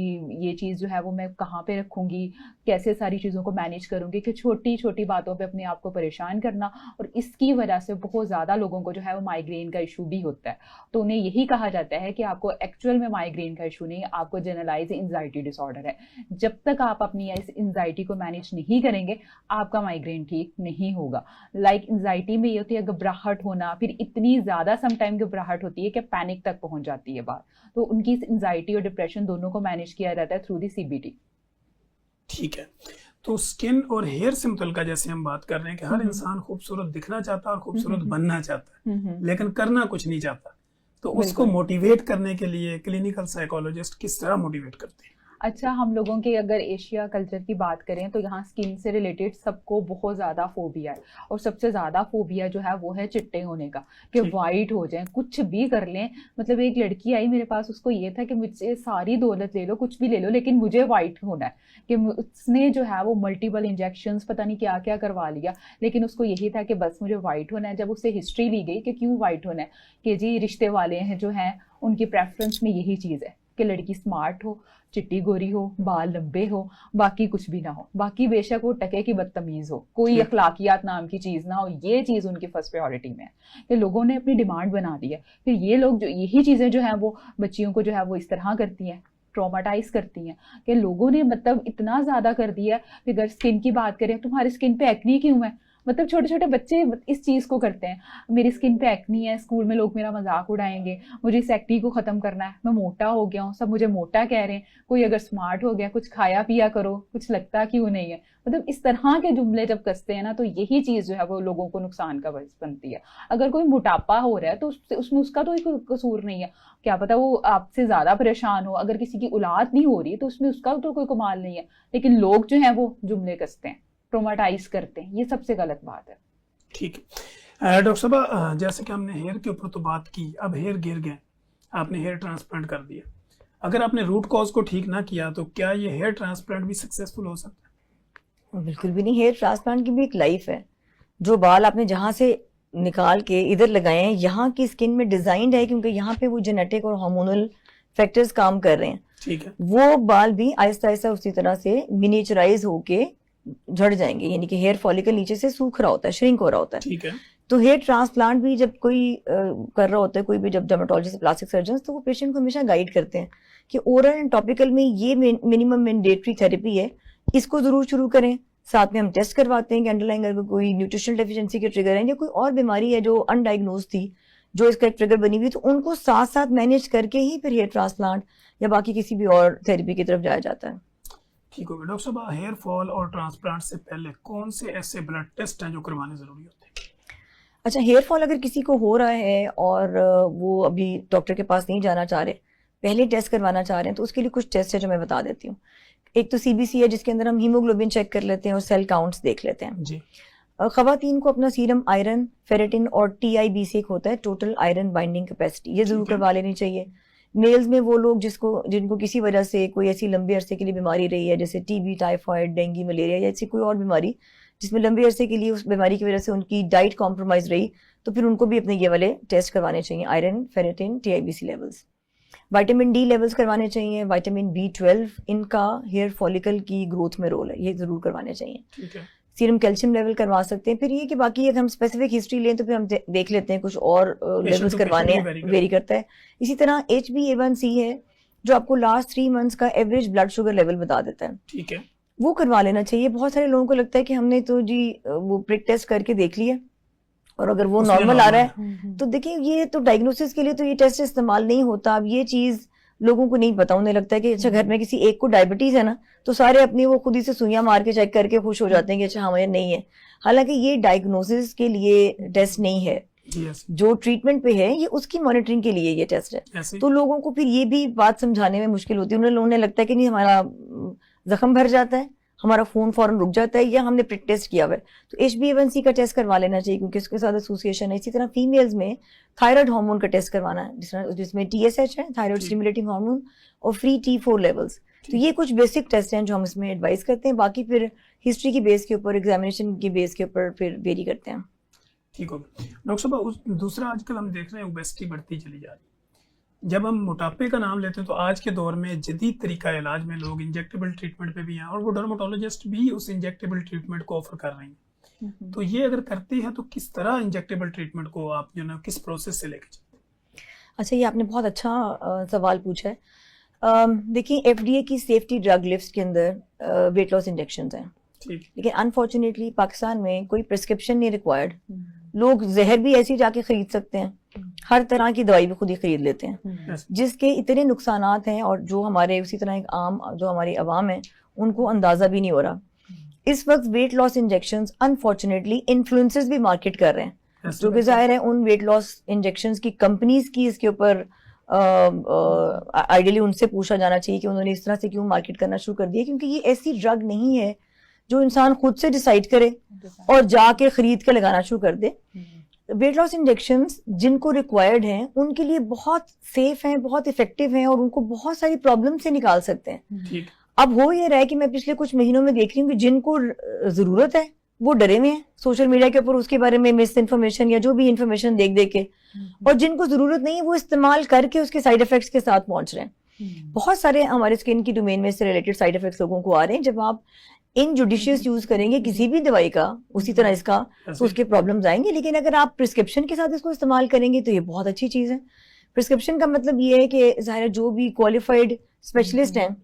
ये चीज़ जो है वो मैं कहाँ पे रखूँगी, कैसे सारी चीज़ों को मैनेज करूँगी, कि छोटी छोटी बातों पे अपने आप को परेशान करना। और इसकी वजह से बहुत ज़्यादा लोगों को जो है वो माइग्रेन का इशू भी होता है। तो उन्हें यही कहा जाता है कि आपको एक्चुअल में माइग्रेन का इशू नहीं, आपको जनरलाइज एंजाइटी डिसऑर्डर है। जब तक आप अपनी इस एंजाइटी को मैनेज नहीं करेंगे, आपका माइग्रेन ठीक नहीं होगा। लाइक एंजाइटी में ये होती है घबराहट होना, फिर इतनी ज़्यादा समटाइम घबराहट होती है कि पैनिक तक पहुंच जाती है बात। तो उनकी एंजाइटी और डिप्रेशन दोनों को मैनेज किया जाता है थ्रू दी CBT। ठीक है, तो स्किन और हेयर से मुतल्लिका जैसे हम बात कर रहे हैं कि हर इंसान खूबसूरत दिखना चाहता है और खूबसूरत बनना चाहता है, लेकिन करना कुछ नहीं चाहता। तो उसको मोटिवेट करने के लिए क्लिनिकल साइकोलॉजिस्ट किस तरह मोटिवेट करते हैं? अच्छा, हम लोगों के अगर एशिया कल्चर की बात करें तो यहाँ स्किन से रिलेटेड सबको बहुत ज़्यादा फोबिया है, और सबसे ज़्यादा फोबिया जो है वो है चिट्टे होने का, कि वाइट हो जाए, कुछ भी कर लें। मतलब एक लड़की आई मेरे पास, उसको ये था कि मुझसे सारी दौलत ले लो, कुछ भी ले लो, लेकिन मुझे वाइट होना है। कि उसने जो है वो मल्टीपल इंजेक्शंस पता नहीं क्या क्या करवा लिया, लेकिन उसको यही था कि बस मुझे वाइट होना है। जब उससे हिस्ट्री ली गई कि क्यों वाइट होना है, कि जी रिश्ते वाले हैं जो हैं उनकी प्रेफरेंस में यही चीज़ है कि लड़की स्मार्ट हो, चिट्टी गोरी हो, बाल लंबे हो, बाकी कुछ भी ना हो, बाकी बेशक वो टके की बदतमीज हो, कोई अखलाकियात नाम की चीज ना हो, ये चीज उनकी फर्स्ट प्रायोरिटी में है। कि लोगों ने अपनी डिमांड बना दी है। फिर ये लोग जो यही चीजें जो है वो बच्चियों को जो है वो इस तरह करती हैं, ट्रॉमाटाइज करती हैं, कि लोगों ने मतलब इतना ज्यादा कर दिया है। फिर अगर स्किन की बात करें, तुम्हारी स्किन पे एक्नी क्यों है, मतलब छोटे छोटे बच्चे इस चीज़ को करते हैं, मेरी स्किन पे एक्नी है, स्कूल में लोग मेरा मजाक उड़ाएंगे, मुझे इस एक्नी को ख़त्म करना है, मैं मोटा हो गया हूँ, सब मुझे मोटा कह रहे हैं, कोई अगर स्मार्ट हो गया, कुछ खाया पिया करो, कुछ लगता क्यों नहीं है। मतलब इस तरह के जुमले जब कसते हैं ना, तो यही चीज़ जो है वो लोगों को नुकसान का बायस बनती है। अगर कोई मोटापा हो रहा है तो उसमें उसका तो कोई कसूर नहीं है, क्या पता वो आपसे ज़्यादा परेशान हो। अगर किसी की औलाद नहीं हो रही तो उसमें उसका तो कोई कमाल नहीं है, लेकिन लोग जो है वो जुमले कसते हैं, ट्रोमाटाइज करते हैं, ये सबसे गलत बात है। ठीक है डॉक्टर साहब, जैसे कि हमने हेयर के ऊपर तो बात की, अब हेयर गिर गए, आपने हेयर ट्रांसप्लांट कर दिया, अगर आपने रूट कॉज को ठीक ना किया तो क्या ये हेयर ट्रांसप्लांट भी सक्सेसफुल हो सकता है? बिल्कुल भी नहीं। हेयर ट्रांसप्लांट की भी एक लाइफ है। जो बाल आपने जहाँ से निकाल के इधर लगाए हैं, यहाँ की स्किन में डिजाइंड है, क्योंकि यहाँ पे वो जेनेटिक और हार्मोनल फैक्टर्स काम कर रहे हैं। ठीक है। वो बाल भी आहिस्ता आहिस्ता उसी तरह से मिनिएचराइज होके झड़ जाएंगे, यानी कि हेयर फॉलिकल नीचे से सूख रहा होता है, श्रिंक हो रहा होता है। ठीक है। तो हेयर ट्रांसप्लांट भी जब कोई कर रहा होता है, कोई भी जब डर्मेटोलॉजिस्ट प्लास्टिक सर्जन, तो वो पेशेंट को हमेशा गाइड करते हैं कि ओरल एंड टॉपिकल में ये मिनिमम मैंडेटरी थेरेपी है, इसको जरूर शुरू करें। साथ में हम टेस्ट करवाते हैं कि अंडरलाइंग अगर कोई न्यूट्रिशनल डेफिशिएंसी के ट्रिगर है या कोई और बीमारी है जो अनडायग्नोज थी, जो इसका एक ट्रिगर बनी हुई, तो उनको साथ साथ मैनेज करके ही फिर हेयर ट्रांसप्लांट या बाकी किसी भी और थेरेपी की तरफ जाया जाता है। ठीक हो गया। डॉक्टर साहब, हेयर फॉल और ट्रांसप्लांट से पहले कौन से ऐसे ब्लड टेस्ट हैं जो करवाने जरूरी होते हैं? अच्छा, हेयर फॉल अगर किसी को हो रहा है और वो अभी डॉक्टर के पास नहीं जाना चाह रहे, पहले टेस्ट करवाना चाह रहे हैं, तो उसके लिए कुछ टेस्ट है जो मैं बता देती हूँ। एक तो CBC है, जिसके अंदर हम हीमोग्लोबिन चेक कर लेते हैं और सेल काउंट्स देख लेते हैं जी। खवातीन को अपना सीरम आयरन, फेरेटिन और TIBC एक होता है, टोटल आयरन बाइंडिंग कैपेसिटी, ये जरूर करवा लेनी चाहिए। मेल्स में वो लोग जिनको किसी वजह से कोई ऐसी लंबे अरसे के लिए बीमारी रही है, जैसे TB, टाइफाइड, डेंगू, मलेरिया या ऐसी कोई और बीमारी जिसमें लंबे अरसे के लिए उस बीमारी की वजह से उनकी डाइट कॉम्प्रोमाइज रही, तो फिर उनको भी अपने ये वाले टेस्ट करवाने चाहिए, iron, ferritin, TIBC levels. Vitamin D levels करवाने चाहिए, विटामिन B12, इनका हेयर फॉलिकल की ग्रोथ में रोल है, ये जरूर करवाने चाहिए। ठीक है। सीरम कैल्शियम लेवल करवा सकते हैं। फिर ये कि बाकी अगर हम स्पेसिफिक हिस्ट्री लें तो फिर हम देख लेते हैं कुछ और लेवल्स करवाने वेरी करता है। इसी तरह HbA1c है, जो आपको लास्ट 3 मंथ्स का एवरेज ब्लड शुगर लेवल बता देता है। ठीक है। वो करवा लेना चाहिए। बहुत सारे लोगों को लगता है कि हमने तो जी वो प्रिक टेस्ट करके देख लिया और अगर वो नॉर्मल आ रहा है तो देखिए, ये तो डायग्नोसिस के लिए तो ये टेस्ट इस्तेमाल नहीं होता। अब ये चीज लोगों को नहीं पता, उन्हें लगता है कि अच्छा घर में किसी एक को डायबिटीज है ना, तो सारे अपनी वो खुद ही से सुइयां मार के चेक करके खुश हो जाते हैं कि अच्छा हमें नहीं है। हालांकि ये डायग्नोसिस के लिए टेस्ट नहीं है, जो ट्रीटमेंट पे है ये उसकी मॉनिटरिंग के लिए ये टेस्ट है। तो लोगों को फिर ये भी बात समझाने में मुश्किल होती है, उन्हें लगता है कि नहीं हमारा जख्म भर जाता है, हमारा खून फौरन रुक जाता है, या हमने प्रिक टेस्ट किया हुआ है। तो HbA1c का टेस्ट करवा लेना चाहिए क्योंकि उसके साथ एसोसिएशन है। इसी तरह फीमेल्स में थायराइड हार्मोन का टेस्ट करवाना है, जिसमें TSH है, थायराइड स्टिमुलेटिंग हार्मोन, और फ्री T4 लेवल्स। तो ये कुछ बेसिक टेस्ट हैं जो हम इसमें एडवाइस करते हैं। बाकी फिर हिस्ट्री की बेस के ऊपर, एग्जामिनेशन की बेस के ऊपर फिर वेरी करते हैं। ठीक हो गया। डॉक्टर साहब, दूसरा आजकल हम देख रहे हैं ओबेसिटी बढ़ती चली जा रही है। जब हम मोटापे का नाम लेते हैं तो आज के दौर में जदीद तरीका इलाज में लोग इंजेक्टेबल ट्रीटमेंट पे भी हैं और वो डर्मेटोलॉजिस्ट भी उस इंजेक्टेबल ट्रीटमेंट को ऑफर कर रहे हैं। तो ये अगर करते हैं तो किस तरह इंजेक्टेबल ट्रीटमेंट को आप जो ना किस प्रोसेस से लेके चलते हैं? अच्छा, ये आपने बहुत अच्छा सवाल पूछा है। देखिए, FDA की सेफ्टी ड्रग लिस्ट के अंदर वेट लॉस इंजेक्शन हैं, लेकिन अनफॉर्चुनेटली पाकिस्तान में कोई प्रिस्क्रिप्शन नहीं रिक्वायर्ड। लोग जहर भी ऐसे ही जाके खरीद सकते हैं, हर तरह की दवाई भी खुद ही खरीद लेते हैं, जिसके इतने नुकसानात हैं और जो हमारे उसी तरह एक आम जो हमारी आवाम है उनको अंदाजा भी नहीं हो रहा। इस वक्त weight loss injections unfortunately influencers भी मार्केट कर रहे हैं। जो कि जाहिर है उन वेट लॉस इंजेक्शंस की कंपनीज की इसके ऊपर आइडियली उनसे पूछा जाना चाहिए कि उन्होंने इस तरह से क्यों मार्केट करना शुरू कर दिया, क्योंकि ये ऐसी ड्रग नहीं है जो इंसान खुद से डिसाइड करे और जाके खरीद के लगाना शुरू कर दे। वेट लॉस इंजेक्शंस जिनको रिक्वायर्ड हैं उनके लिए बहुत सेफ हैं, बहुत इफेक्टिव हैं और उनको बहुत सारी प्रॉब्लम से निकाल सकते हैं। ठीक। अब हो ये रहा है कि मैं पिछले कुछ महीनों में देख रही हूँ कि जिनको जरूरत है वो डरे हुए हैं सोशल मीडिया के ऊपर उसके बारे में मिस इन्फॉर्मेशन या जो भी इन्फॉर्मेशन देख देख के, और जिनको जरूरत नहीं है वो इस्तेमाल करके उसके साइड इफेक्ट्स के साथ पहुंच रहे हैं। बहुत सारे हमारे स्किन की डोमेन में इससे रिलेटेड साइड इफेक्ट्स लोगों को आ रहे हैं। जब आप इनजुडिशियस यूज करेंगे किसी भी दवाई का उसी तरह इसका तो उसके प्रॉब्लम्स आएंगे, लेकिन अगर आप प्रिस्क्रिप्शन के साथ इसको इस्तेमाल करेंगे तो ये बहुत अच्छी चीज है। प्रिस्क्रिप्शन का मतलब ये है कि ज़ाहिर जो भी क्वालिफाइड स्पेशलिस्ट हैं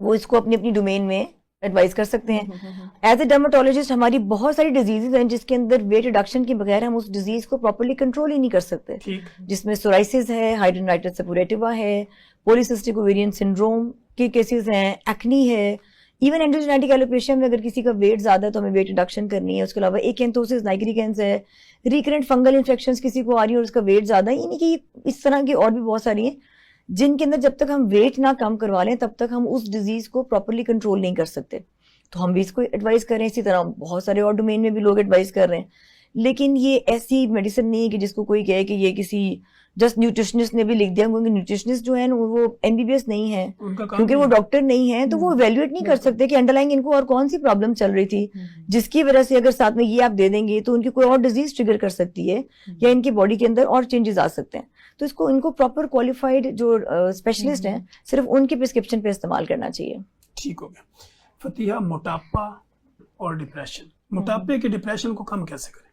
वो इसको अपनी अपनी डोमेन में एडवाइस कर सकते हैं। एज ए डर्मेटोलॉजिस्ट हमारी बहुत सारी डिजीजेज हैं जिसके अंदर वेट रिडक्शन के बगैर हम उस डिजीज को प्रॉपर्ली कंट्रोल ही नहीं कर सकते, जिसमें सोराइसिस है, हाइड्रोनाइटिस सेपोरेटिवा है, पॉलीसिस्टिक ओवेरियन सिंड्रोम के केसेस हैं, एक्नी है, इवन एंडोजेनेटिक एलोपेशिया में अगर किसी का वेट ज्यादा है तो हमें वेट रिडक्शन करनी है। उसके अलावा एकेंथोसिस नाइग्रिकेंस है, रिकरेंट फंगल इन्फेक्शंस किसी को आ रही है और उसका वेट ज्यादा है, यानी कि इस तरह की और भी बहुत सारी हैं जिनके अंदर जब तक हम वेट ना कम करवा लें तब तक हम उस डिजीज को प्रॉपर्ली कंट्रोल नहीं कर सकते। तो हम भी इसको एडवाइस करें, इसी तरह बहुत सारे और डोमेन में भी लोग एडवाइस कर रहे हैं। लेकिन ये ऐसी मेडिसिन नहीं है कि जिसको कोई कहे कि ये किसी जस्ट न्यूट्रिशनिस्ट ने भी लिख दिया, क्योंकि न्यूट्रिशनिस्ट जो है ना वो एमबीबीएस नहीं है, क्योंकि वो डॉक्टर नहीं है, तो वो इवेल्युएट नहीं कर सकते कि अंडरलाइंग इनको और कौन सी प्रॉब्लम चल रही थी जिसकी वजह से अगर साथ में ये आप दे देंगे तो उनकी कोई और डिजीज ट्रिगर कर सकती है या इनकी बॉडी के अंदर और चेंजेस आ सकते हैं। तो इसको इनको प्रॉपर क्वालिफाइड जो स्पेशलिस्ट हैं सिर्फ उनके प्रिस्क्रिप्शन पे इस्तेमाल करना चाहिए। ठीक हो गया। फतिहा, मोटापा और डिप्रेशन, मोटापे के डिप्रेशन को कम कैसे करें?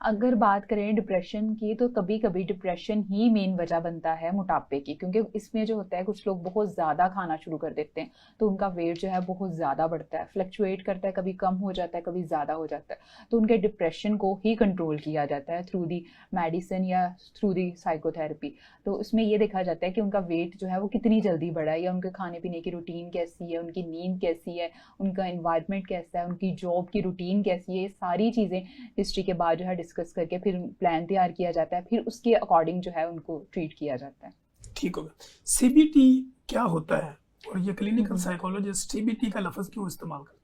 अगर बात करें डिप्रेशन की तो कभी कभी डिप्रेशन ही मेन वजह बनता है मोटापे की, क्योंकि इसमें जो होता है कुछ लोग बहुत ज़्यादा खाना शुरू कर देते हैं तो उनका वेट जो है बहुत ज़्यादा बढ़ता है, फ्लक्चुएट करता है, कभी कम हो जाता है कभी ज़्यादा हो जाता है। तो उनके डिप्रेशन को ही कंट्रोल किया जाता है थ्रू दी मेडिसिन या थ्रू दी साइकोथेरेपी। तो उसमें ये देखा जाता है कि उनका वेट जो है वो कितनी जल्दी बढ़ा है, या उनके खाने पीने की रूटीन कैसी है, उनकी नींद कैसी है, उनका इन्वायरमेंट कैसा है, उनकी जॉब की रूटीन कैसी है, ये सारी चीज़ें हिस्ट्री के बाद जो है डिस्कस करके फिर प्लान तैयार किया जाता है, फिर उसके अकॉर्डिंग जो है उनको ट्रीट किया जाता है। ठीक होगा। सीबीटी क्या होता है और ये क्लिनिकल साइकोलॉजिस्ट सीबीटी का लफ्ज क्यों इस्तेमाल करते हैं?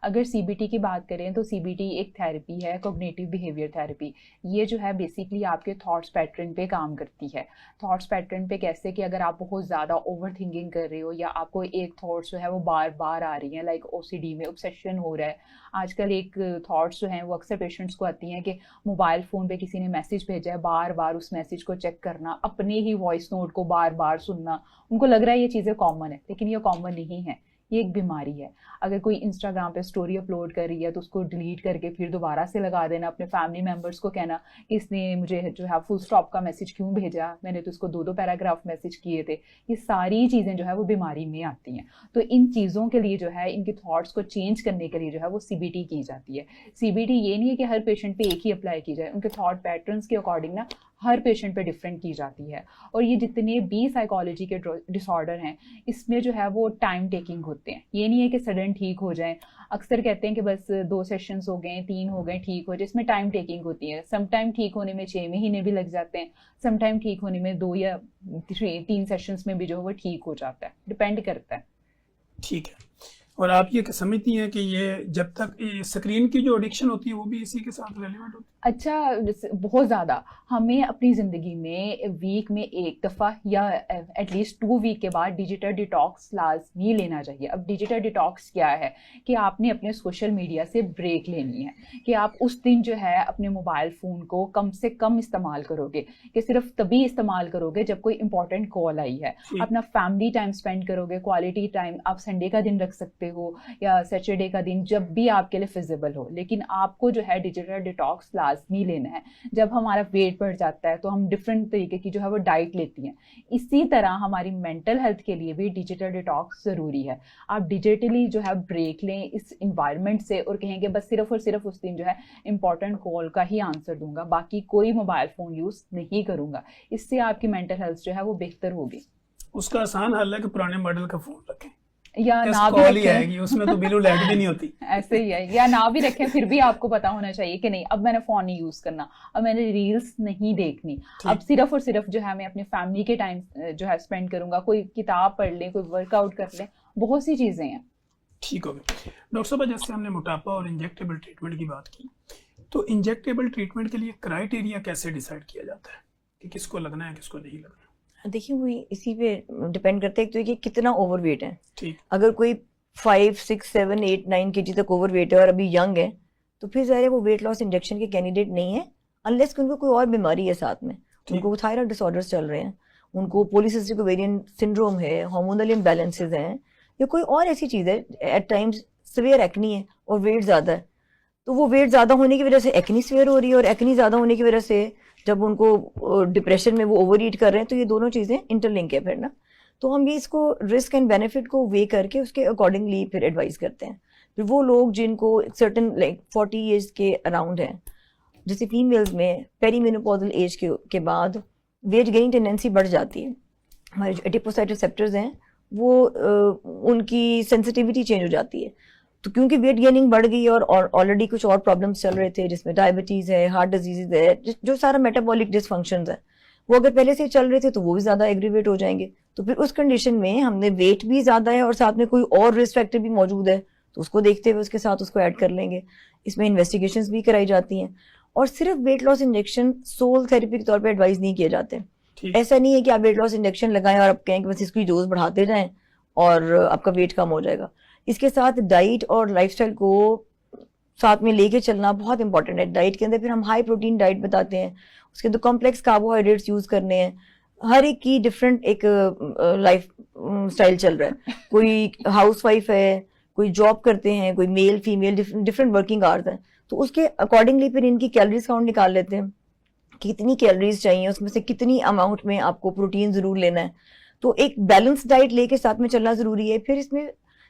अगर सीबीटी की बात करें तो सीबीटी एक थेरेपी है, कॉग्निटिव बिहेवियर थेरेपी। ये जो है बेसिकली आपके थॉट्स पैटर्न पे काम करती है। थॉट्स पैटर्न पे कैसे कि अगर आप बहुत ज़्यादा ओवर थिंकिंग कर रहे हो या आपको एक थॉट्स जो है वो बार बार आ रही हैं, लाइक ओसीडी में ऑब्सेशन हो रहा है। आजकल एक थॉट्स जो हैं वो अक्सर पेशेंट्स को आती हैं कि मोबाइल फ़ोन पे किसी ने मैसेज भेजा है, बार बार उस मैसेज को चेक करना, अपने ही वॉइस नोट को बार बार सुनना। उनको लग रहा है ये चीज़ें कॉमन है, लेकिन ये कॉमन नहीं है, ये एक बीमारी है। अगर कोई इंस्टाग्राम पे स्टोरी अपलोड कर रही है तो उसको डिलीट करके फिर दोबारा से लगा देना, अपने फैमिली मेम्बर्स को कहना कि इसने मुझे जो है फुल स्टॉप का मैसेज क्यों भेजा, मैंने तो उसको 2-2 पैराग्राफ मैसेज किए थे। ये सारी चीज़ें जो है वो बीमारी में आती हैं। तो इन चीज़ों के लिए जो है, इनके थॉट्स को चेंज करने के लिए जो है वो सीबीटी की जाती है। सीबीटी ये नहीं है कि हर पेशेंट पे एक ही अप्लाई की जाए, उनके थॉट पैटर्न्स के अकॉर्डिंग ना हर पेशेंट पे डिफरेंट की जाती है। और ये जितने भी साइकोलॉजी के डिसऑर्डर हैं इसमें जो है वो टाइम टेकिंग होते हैं। ये नहीं है कि सडन ठीक हो जाए। अक्सर कहते हैं कि बस 2 सेशंस हो गए, 3 हो गए, ठीक हो जाए। इसमें टाइम टेकिंग होती है। सम टाइम ठीक होने में 6 महीने भी लग जाते हैं, सम टाइम ठीक होने में 2 या 3 सेशंस में भी जो है वो ठीक हो जाता है, डिपेंड करता है। ठीक है। और आप ये समझती हैं कि ये जब तक स्क्रीन की जो एडिक्शन होती है वो भी इसी के साथ रेलेवेंट होती है? अच्छा, बहुत ज़्यादा। हमें अपनी ज़िंदगी में वीक में 1 दफ़ा या एटलीस्ट 2 वीक के बाद डिजिटल डिटॉक्स लाजमी लेना चाहिए। अब डिजिटल डिटॉक्स क्या है कि आपने अपने सोशल मीडिया से ब्रेक लेनी है, कि आप उस दिन जो है अपने मोबाइल फ़ोन को कम से कम इस्तेमाल करोगे, कि सिर्फ तभी इस्तेमाल करोगे जब कोई इंपॉर्टेंट कॉल आई है। अपना फैमिली टाइम स्पेंड करोगे, क्वालिटी टाइम। आप संडे का दिन रख सकते हो या सैटरडे का दिन, जब भी आपके लिए फिजिबल हो, लेकिन आपको जो है डिजिटल डिटॉक्स लाजमी लेना है। जब हमारा वेट बढ़ जाता है तो हम डिफरेंट तरीके की जो है वो डाइट लेती हैं। इसी तरह हमारी मेंटल हेल्थ के लिए भी डिजिटल डिटॉक्स ज़रूरी है। आप डिजिटली जो है ब्रेक लें इस इन्वायरमेंट से और कहेंगे बस सिर्फ और सिर्फ उस दिन जो है इंपॉर्टेंट कॉल का ही आंसर दूंगा, बाकी कोई मोबाइल फ़ोन यूज़ नहीं करूंगा। इससे आपकी मेंटल हेल्थ जो है वो बेहतर होगी। उसका आसान हल है कि पुराने मॉडल का फ़ोन रखें। या टेस्ट ना भी कॉल ही रखें। आएगी, उसमें तो बिल्कुल ऐड भी नहीं होती। ऐसे ही है, या ना भी रखें फिर भी आपको पता होना चाहिए कि नहीं, अब मैंने फोन नहीं यूज करना, अब मैंने रील्स नहीं देखनी, अब सिर्फ और सिर्फ जो है मैं अपने फैमिली के टाइम जो है स्पेंड करूंगा, कोई किताब पढ़ लें, कोई वर्कआउट कर लें, बहुत सी चीजें हैं। ठीक हो गया डॉक्टर साहब, जैसे हमने मोटापा और इंजेक्टेबल ट्रीटमेंट की बात की, तो इंजेक्टेबल ट्रीटमेंट के लिए क्राइटेरिया कैसे डिसाइड किया जाता है कि किसको लगना है किसको नहीं लगना? देखिए वो इसी पे डिपेंड करता है, एक तो ये कि कितना ओवरवेट है। ठीक। अगर कोई 5, 6, 7, 8, 9 kg तक ओवरवेट है और अभी यंग है, तो फिर ज़ाहिर है वो वेट लॉस इंजेक्शन के कैंडिडेट नहीं है, अनलेस कि उनको कोई और बीमारी है साथ में, उनको थायराइड डिसऑर्डर्स चल रहे हैं, उनको पॉलीसिस्टिक ओवेरियन सिंड्रोम है, हार्मोनल इम्बैलेंसेस हैं, या कोई और ऐसी चीज़ है, एट टाइम्स सिवियर एक्नी है और वेट ज़्यादा है, तो वो वेट ज़्यादा होने की वजह से एक्नी सिवियर हो रही है, और एक्नी ज़्यादा होने की वजह से जब उनको डिप्रेशन में वो ओवर ईट कर रहे हैं, तो ये दोनों चीज़ें इंटरलिंक है फिर ना। तो हम ये इसको रिस्क एंड बेनिफिट को वे करके उसके अकॉर्डिंगली फिर एडवाइस करते हैं। फिर वो लोग जिनको सर्टन लाइक 40 ईयर्स के अराउंड हैं, जैसे फीमेल्स में पेरीमेनोपॉजल एज के बाद वेट गेनिंग टेंडेंसी बढ़ जाती है, हमारे जो एडिपोसाइट रिसेप्टर्स हैं वो उनकी सेंसिटिविटी चेंज हो जाती है, तो क्योंकि वेट गेनिंग बढ़ गई और ऑलरेडी कुछ और प्रॉब्लम्स चल रहे थे, जिसमें डायबिटीज़ है, हार्ट डिजीज है, जो सारा मेटाबॉलिक डिसफंक्शंस है, वो अगर पहले से चल रहे थे तो वो भी ज़्यादा एग्रीवेट हो जाएंगे। तो फिर उस कंडीशन में हमने वेट भी ज़्यादा है और साथ में कोई और रिस्क फैक्टर भी मौजूद है, तो उसको देखते हुए उसके साथ उसको ऐड कर लेंगे। इसमें इन्वेस्टिगेशंस भी कराई जाती हैं, और सिर्फ weight loss injection sole therapy के तौर पर एडवाइस नहीं किए जाते। ऐसा नहीं है कि आप वेट लॉस इंजेक्शन लगाएं और आप कहें कि बस इसकी डोज बढ़ाते जाएं और आपका वेट कम हो जाएगा। इसके साथ डाइट और लाइफस्टाइल को साथ में लेके चलना बहुत इंपॉर्टेंट है। डाइट के अंदर फिर हम हाई प्रोटीन डाइट बताते हैं, उसके अंदर कॉम्प्लेक्स कार्बोहाइड्रेट्स यूज करने हैं, हर एक की डिफरेंट एक लाइफ स्टाइल चल रहा है। कोई हाउसवाइफ है, कोई जॉब करते हैं, कोई male female different working hours हैं, तो उसके अकॉर्डिंगली फिर इनकी कैलोरीज काउंट निकाल लेते हैं, कितनी कैलोरीज चाहिए, उसमें से कितनी अमाउंट में आपको प्रोटीन जरूर लेना है। तो एक बैलेंस डाइट लेके साथ में चलना जरूरी है। फिर इसमें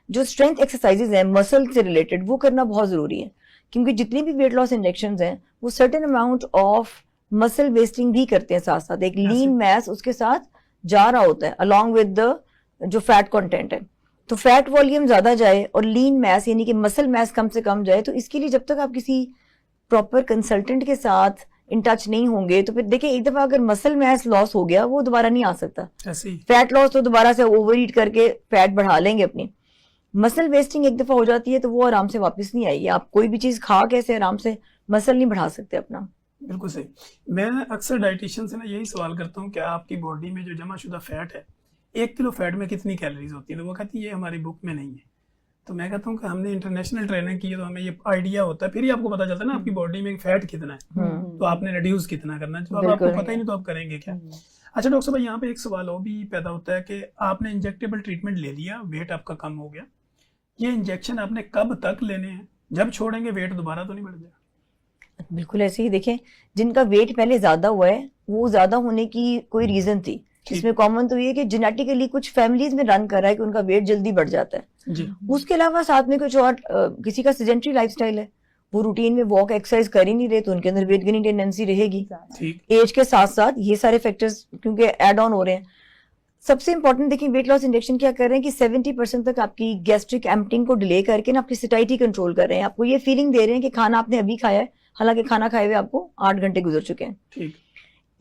जो स्ट्रेंथ एक्सरसाइजेज हैं मसल से रिलेटेड, वो करना बहुत जरूरी है, क्योंकि जितनी भी वेट लॉस इंजेक्शंस हैं वो certain amount of muscle wasting भी करते हैं, साथ साथ एक लीन मैस उसके साथ जा रहा होता है अलॉन्ग विद द जो फैट कंटेंट है। तो फैट वॉल्यूम ज्यादा जाए और लीन मैस यानी कि मसल मैस कम से कम जाए, तो इसके लिए जब तक आप किसी प्रॉपर कंसल्टेंट के साथ इन टच नहीं होंगे, तो फिर देखिए एक दफा अगर मसल मैस लॉस हो गया वो दोबारा नहीं आ सकता। फैट लॉस तो दोबारा से ओवर ईट करके फैट बढ़ा लेंगे अपनी, मसल वेस्टिंग एक दफा हो जाती है तो वो आराम से वापस नहीं आएगी। आप कोई भी चीज खा कैसे आराम से मसल नहीं बढ़ा सकते अपना। बिल्कुल सही। मैं अक्सर डाइटिशियन से ना यही सवाल करता हूँ कि आपकी बॉडी में जो जमाशुदा फैट है, 1 किलो फैट में कितनी कैलोरीज होती है, तो वो कहती है ये हमारी बुक में नहीं है। तो मैं कहता हूँ कि हमने इंटरनेशनल ट्रेनिंग की है तो हमें ये आइडिया होता है, फिर ही आपको पता चलता है ना आपकी बॉडी में फैट कितना है, तो आपने रिड्यूस कितना करना है। तो अब आपको पता ही नहीं तो आप करेंगे क्या। अच्छा डॉक्टर साहब, यहाँ पे एक सवाल और भी पैदा होता है कि आपने इंजेक्टेबल ट्रीटमेंट ले लिया, वेट आपका कम हो गया, ये इंजेक्शन आपने कब तक लेने हैं, जब छोड़ेंगे वेट दोबारा तो नहीं बढ़ जाएगा? बिल्कुल ऐसे ही। देखें जिनका वेट पहले ज्यादा हुआ है वो ज्यादा होने की कोई रीजन थी, इसमें कॉमन तो ये है कि जेनेटिकली कुछ फैमिलीज में रन कर रहा है कि उनका वेट जल्दी बढ़ जाता है जी। उसके अलावा साथ में कुछ और किसी का सेडेंटरी लाइफस्टाइल है, वो रूटीन में वॉक एक्सरसाइज कर ही नहीं रहे, तो उनके अंदर वेट गेनिंग टेंडेंसी रहेगी। एज के साथ साथ ये सारे फैक्टर्स क्योंकि एड ऑन हो रहे हैं। सबसे इंपॉर्टेंट देखिए वेट लॉस इंजेक्शन क्या कर रहे हैं कि 70% तक आपकी गैस्ट्रिक एम्प्टिंग को डिले करके ना आपकी सिटाइटी कंट्रोल कर रहे हैं। आपको ये फीलिंग दे रहे हैं कि खाना आपने अभी खाया है, हालांकि खाना खाए हुए आपको 8 घंटे गुजर चुके हैं। ठीक।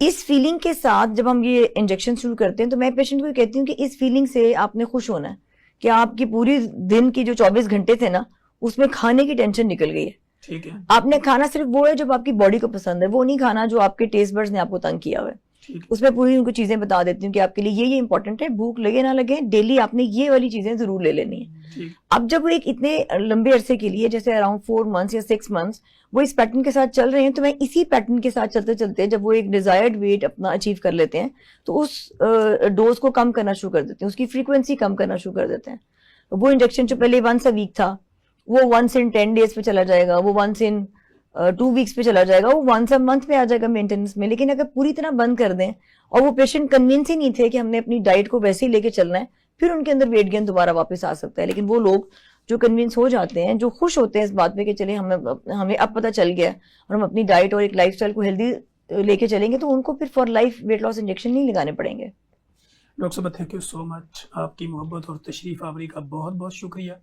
इस फीलिंग के साथ जब हम ये इंजेक्शन शुरू करते हैं तो मैं पेशेंट को कहती हूँ कि इस फीलिंग से आपने खुश होना है कि आपकी पूरी दिन की जो 24 घंटे थे ना उसमें खाने की टेंशन निकल गई है। ठीक है। आपने खाना सिर्फ वो है जब आपकी बॉडी को पसंद है, वो नहीं खाना जो आपके टेस्ट बड्स ने आपको तंग किया हुआ है। उसमें पूरी उनको चीजें बता देती हूँ कि आपके लिए ये इंपॉर्टेंट है, भूख लगे ना लगे डेली आपने ये वाली चीजें जरूर ले लेनी है। अब जब वो एक इतने लंबे अरसे के लिए जैसे अराउंड 4 मंथ्स या 6 मंथ्स वो इस पैटर्न के साथ चल रहे हैं, तो मैं इसी पैटर्न के साथ चलते चलते जब वो एक डिजायर्ड वेट अपना अचीव कर लेते हैं तो उस डोज को कम करना शुरू कर देते हैं, उसकी फ्रीक्वेंसी कम करना शुरू कर देते हैं। वो इंजेक्शन जो पहले 1 a वीक था वो 1 in 10 days पे चला जाएगा, वो 1 in 2 weeks पे चला जाएगा, वो 1 a month पे आ जाएगा मेंटेनेंस में। लेकिन अगर पूरी तरह बंद कर दें और वो पेशेंट कन्विंस ही नहीं थे कि हमने अपनी डाइट को वैसे ही लेके चलना है, फिर उनके अंदर वेट गेन दोबारा वापस आ सकता है। लेकिन वो लोग जो कन्विंस हो जाते हैं, जो खुश होते हैं इस बात पे कि चले हमें अब पता चल गया और हम अपनी डाइट और एक लाइफस्टाइल को हेल्दी लेके चलेंगे, तो उनको फिर for life wait loss injection नहीं लगाने पड़ेंगे। डॉक्टर साहब थैंक यू सो मच, आपकी मोहब्बत और तशरीफ़ आवरी का बहुत बहुत शुक्रिया।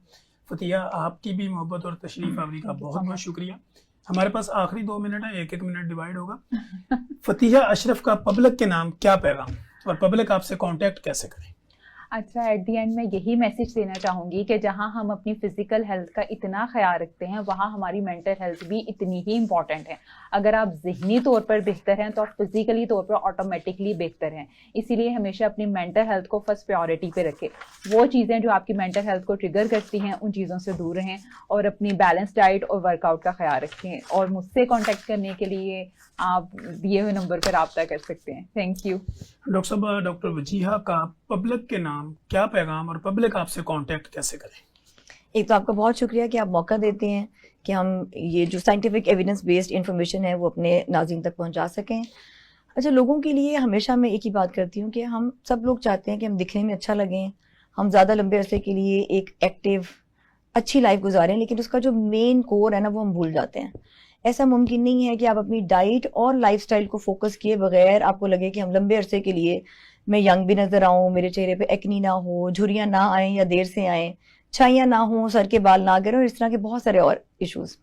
फतिया आपकी भी मोहब्बत और तशरीफ़ आवरी का बहुत बहुत शुक्रिया। हमारे पास आखिरी 2 मिनट है, 1-1 मिनट डिवाइड होगा। फतिया अशरफ का पब्लिक के नाम क्या पैगाम और पब्लिक आपसे कांटेक्ट कैसे करें? अच्छा, एट दी एंड मैं यही मैसेज देना चाहूँगी कि जहाँ हम अपनी फिजिकल हेल्थ का इतना ख्याल रखते हैं वहाँ हमारी मेंटल हेल्थ भी इतनी ही इम्पॉर्टेंट है। अगर आप ज़हनी तौर पर बेहतर हैं तो आप फिजिकली तौर पर ऑटोमेटिकली बेहतर हैं। इसीलिए हमेशा अपनी मेंटल हेल्थ को फर्स्ट प्रायोरिटी पे रखें। वो चीज़ें जो आपकी मेंटल हेल्थ को ट्रिगर करती हैं उन चीज़ों से दूर रहें और अपनी बैलेंस डाइट और वर्कआउट का ख्याल रखें। और मुझसे कॉन्टेक्ट करने के लिए आप दिए हुए नंबर पर रब्ता कर सकते हैं। Thank you. डॉक्टर साहब, डॉक्टर वजीहा का पब्लिक के नाम क्या पैगाम और पब्लिक आपसे कांटेक्ट कैसे करें? एक तो आपका बहुत शुक्रिया कि आप मौका देते हैं कि हम ये जो साइंटिफिक एविडेंस बेस्ड इंफॉर्मेशन है वो अपने नाज़रीन तक पहुंचा सकें। अच्छा, लोगों के लिए हमेशा मैं एक ही बात करती हूँ कि हम सब लोग चाहते हैं कि हम दिखने में अच्छा लगें, हम ज़्यादा लंबे अरसे के लिए एक एक्टिव अच्छी लाइफ गुजारें, लेकिन उसका जो मेन कोर है ना वो हम भूल जाते हैं। ऐसा मुमकिन नहीं है कि आप अपनी डाइट और लाइफस्टाइल को फोकस किए बगैर आपको लगे कि हम लंबे अरसे के लिए मैं यंग भी नजर आऊं, मेरे चेहरे पे एक्नी ना हो, झुर्रियां ना आए या देर से आए, छाइयाँ ना हो, सर के बाल ना गिरें और इस तरह के बहुत सारे और इश्यूज।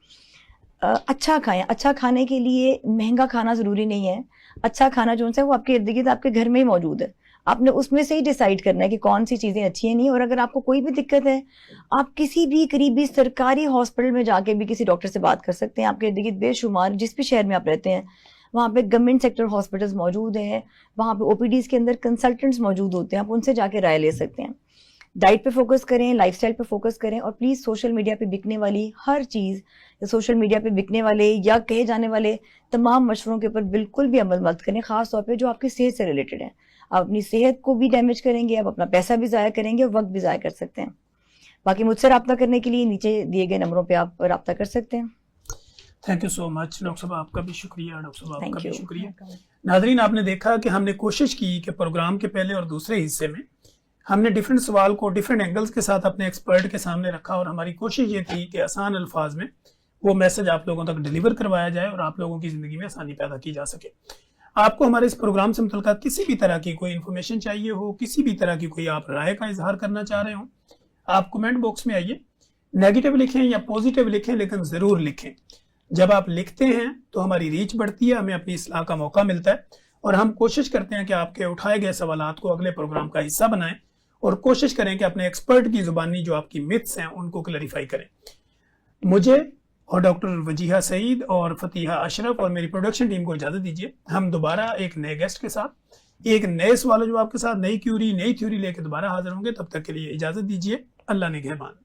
अच्छा खाएं। अच्छा खाने के लिए महंगा खाना ज़रूरी नहीं है। अच्छा खाना जो है वो आपके इर्द गिर्द आपके घर में ही मौजूद है। आपने उसमें से ही डिसाइड करना है कि कौन सी चीज़ें अच्छी हैं नहीं। और अगर आपको कोई भी दिक्कत है, आप किसी भी करीबी सरकारी हॉस्पिटल में जाके भी किसी डॉक्टर से बात कर सकते हैं। आपके इर्द गिर्द बेशुमार जिस भी शहर में आप रहते हैं वहाँ पे गवर्नमेंट सेक्टर हॉस्पिटल्स मौजूद हैं, वहाँ पे ओपीडीज़ के अंदर कंसल्टेंट्स मौजूद होते हैं, आप उनसे जाके राय ले सकते हैं। डाइट पे फोकस करें, लाइफस्टाइल पे फोकस करें और प्लीज़ सोशल मीडिया पे बिकने वाली हर चीज़ या सोशल मीडिया पे बिकने वाले या कहे जाने वाले तमाम मशवरों के ऊपर बिल्कुल भी अमल मत करें, ख़ास तौर पे जो आपकी सेहत से रिलेटेड है। आप अपनी सेहत को भी डैमेज करेंगे, आप अपना पैसा भी ज़ाया करेंगे और वक्त भी ज़ाया कर सकते हैं। बाकी मुझसे रब्ता करने के लिए नीचे दिए गए नंबरों पर आप रब्ता कर सकते हैं। Thank you so much doctor साहब, आपका भी शुक्रिया। डॉक्टर साहब आपका Thank भी you. शुक्रिया। नादरीन, आपने देखा कि हमने कोशिश की कि प्रोग्राम के पहले और दूसरे हिस्से में हमने डिफरेंट सवाल को डिफरेंट एंगल्स के साथ अपने एक्सपर्ट के सामने रखा और हमारी कोशिश ये थी कि आसान अल्फाज में वो मैसेज आप लोगों तक डिलीवर करवाया जाए और आप लोगों की ज़िंदगी में आसानी पैदा की जा सके। आपको हमारे इस प्रोग्राम से मुतल्लिक़ किसी भी तरह की कोई इन्फॉर्मेशन चाहिए हो, किसी भी तरह की कोई आप राय का इजहार करना चाह रहे हो, आप कमेंट बॉक्स में आइए। नेगेटिव लिखें या पॉजिटिव लिखें, लेकिन ज़रूर लिखें। जब आप लिखते हैं तो हमारी रीच बढ़ती है, हमें अपनी इस्लाह का मौका मिलता है और हम कोशिश करते हैं कि आपके उठाए गए सवालात को अगले प्रोग्राम का हिस्सा बनाएं और कोशिश करें कि अपने एक्सपर्ट की जुबानी जो आपकी मिथ्स हैं उनको क्लैरिफाई करें। मुझे और डॉक्टर वजीहा सईद और फतिहा अशरफ और मेरी प्रोडक्शन टीम को इजाज़त दीजिए। हम दोबारा एक नए गेस्ट के साथ एक नए सवाल जवाब के साथ नई थ्योरी लेके दोबारा हाजिर होंगे। तब तक के लिए इजाज़त दीजिए। अल्लाह निगहबान।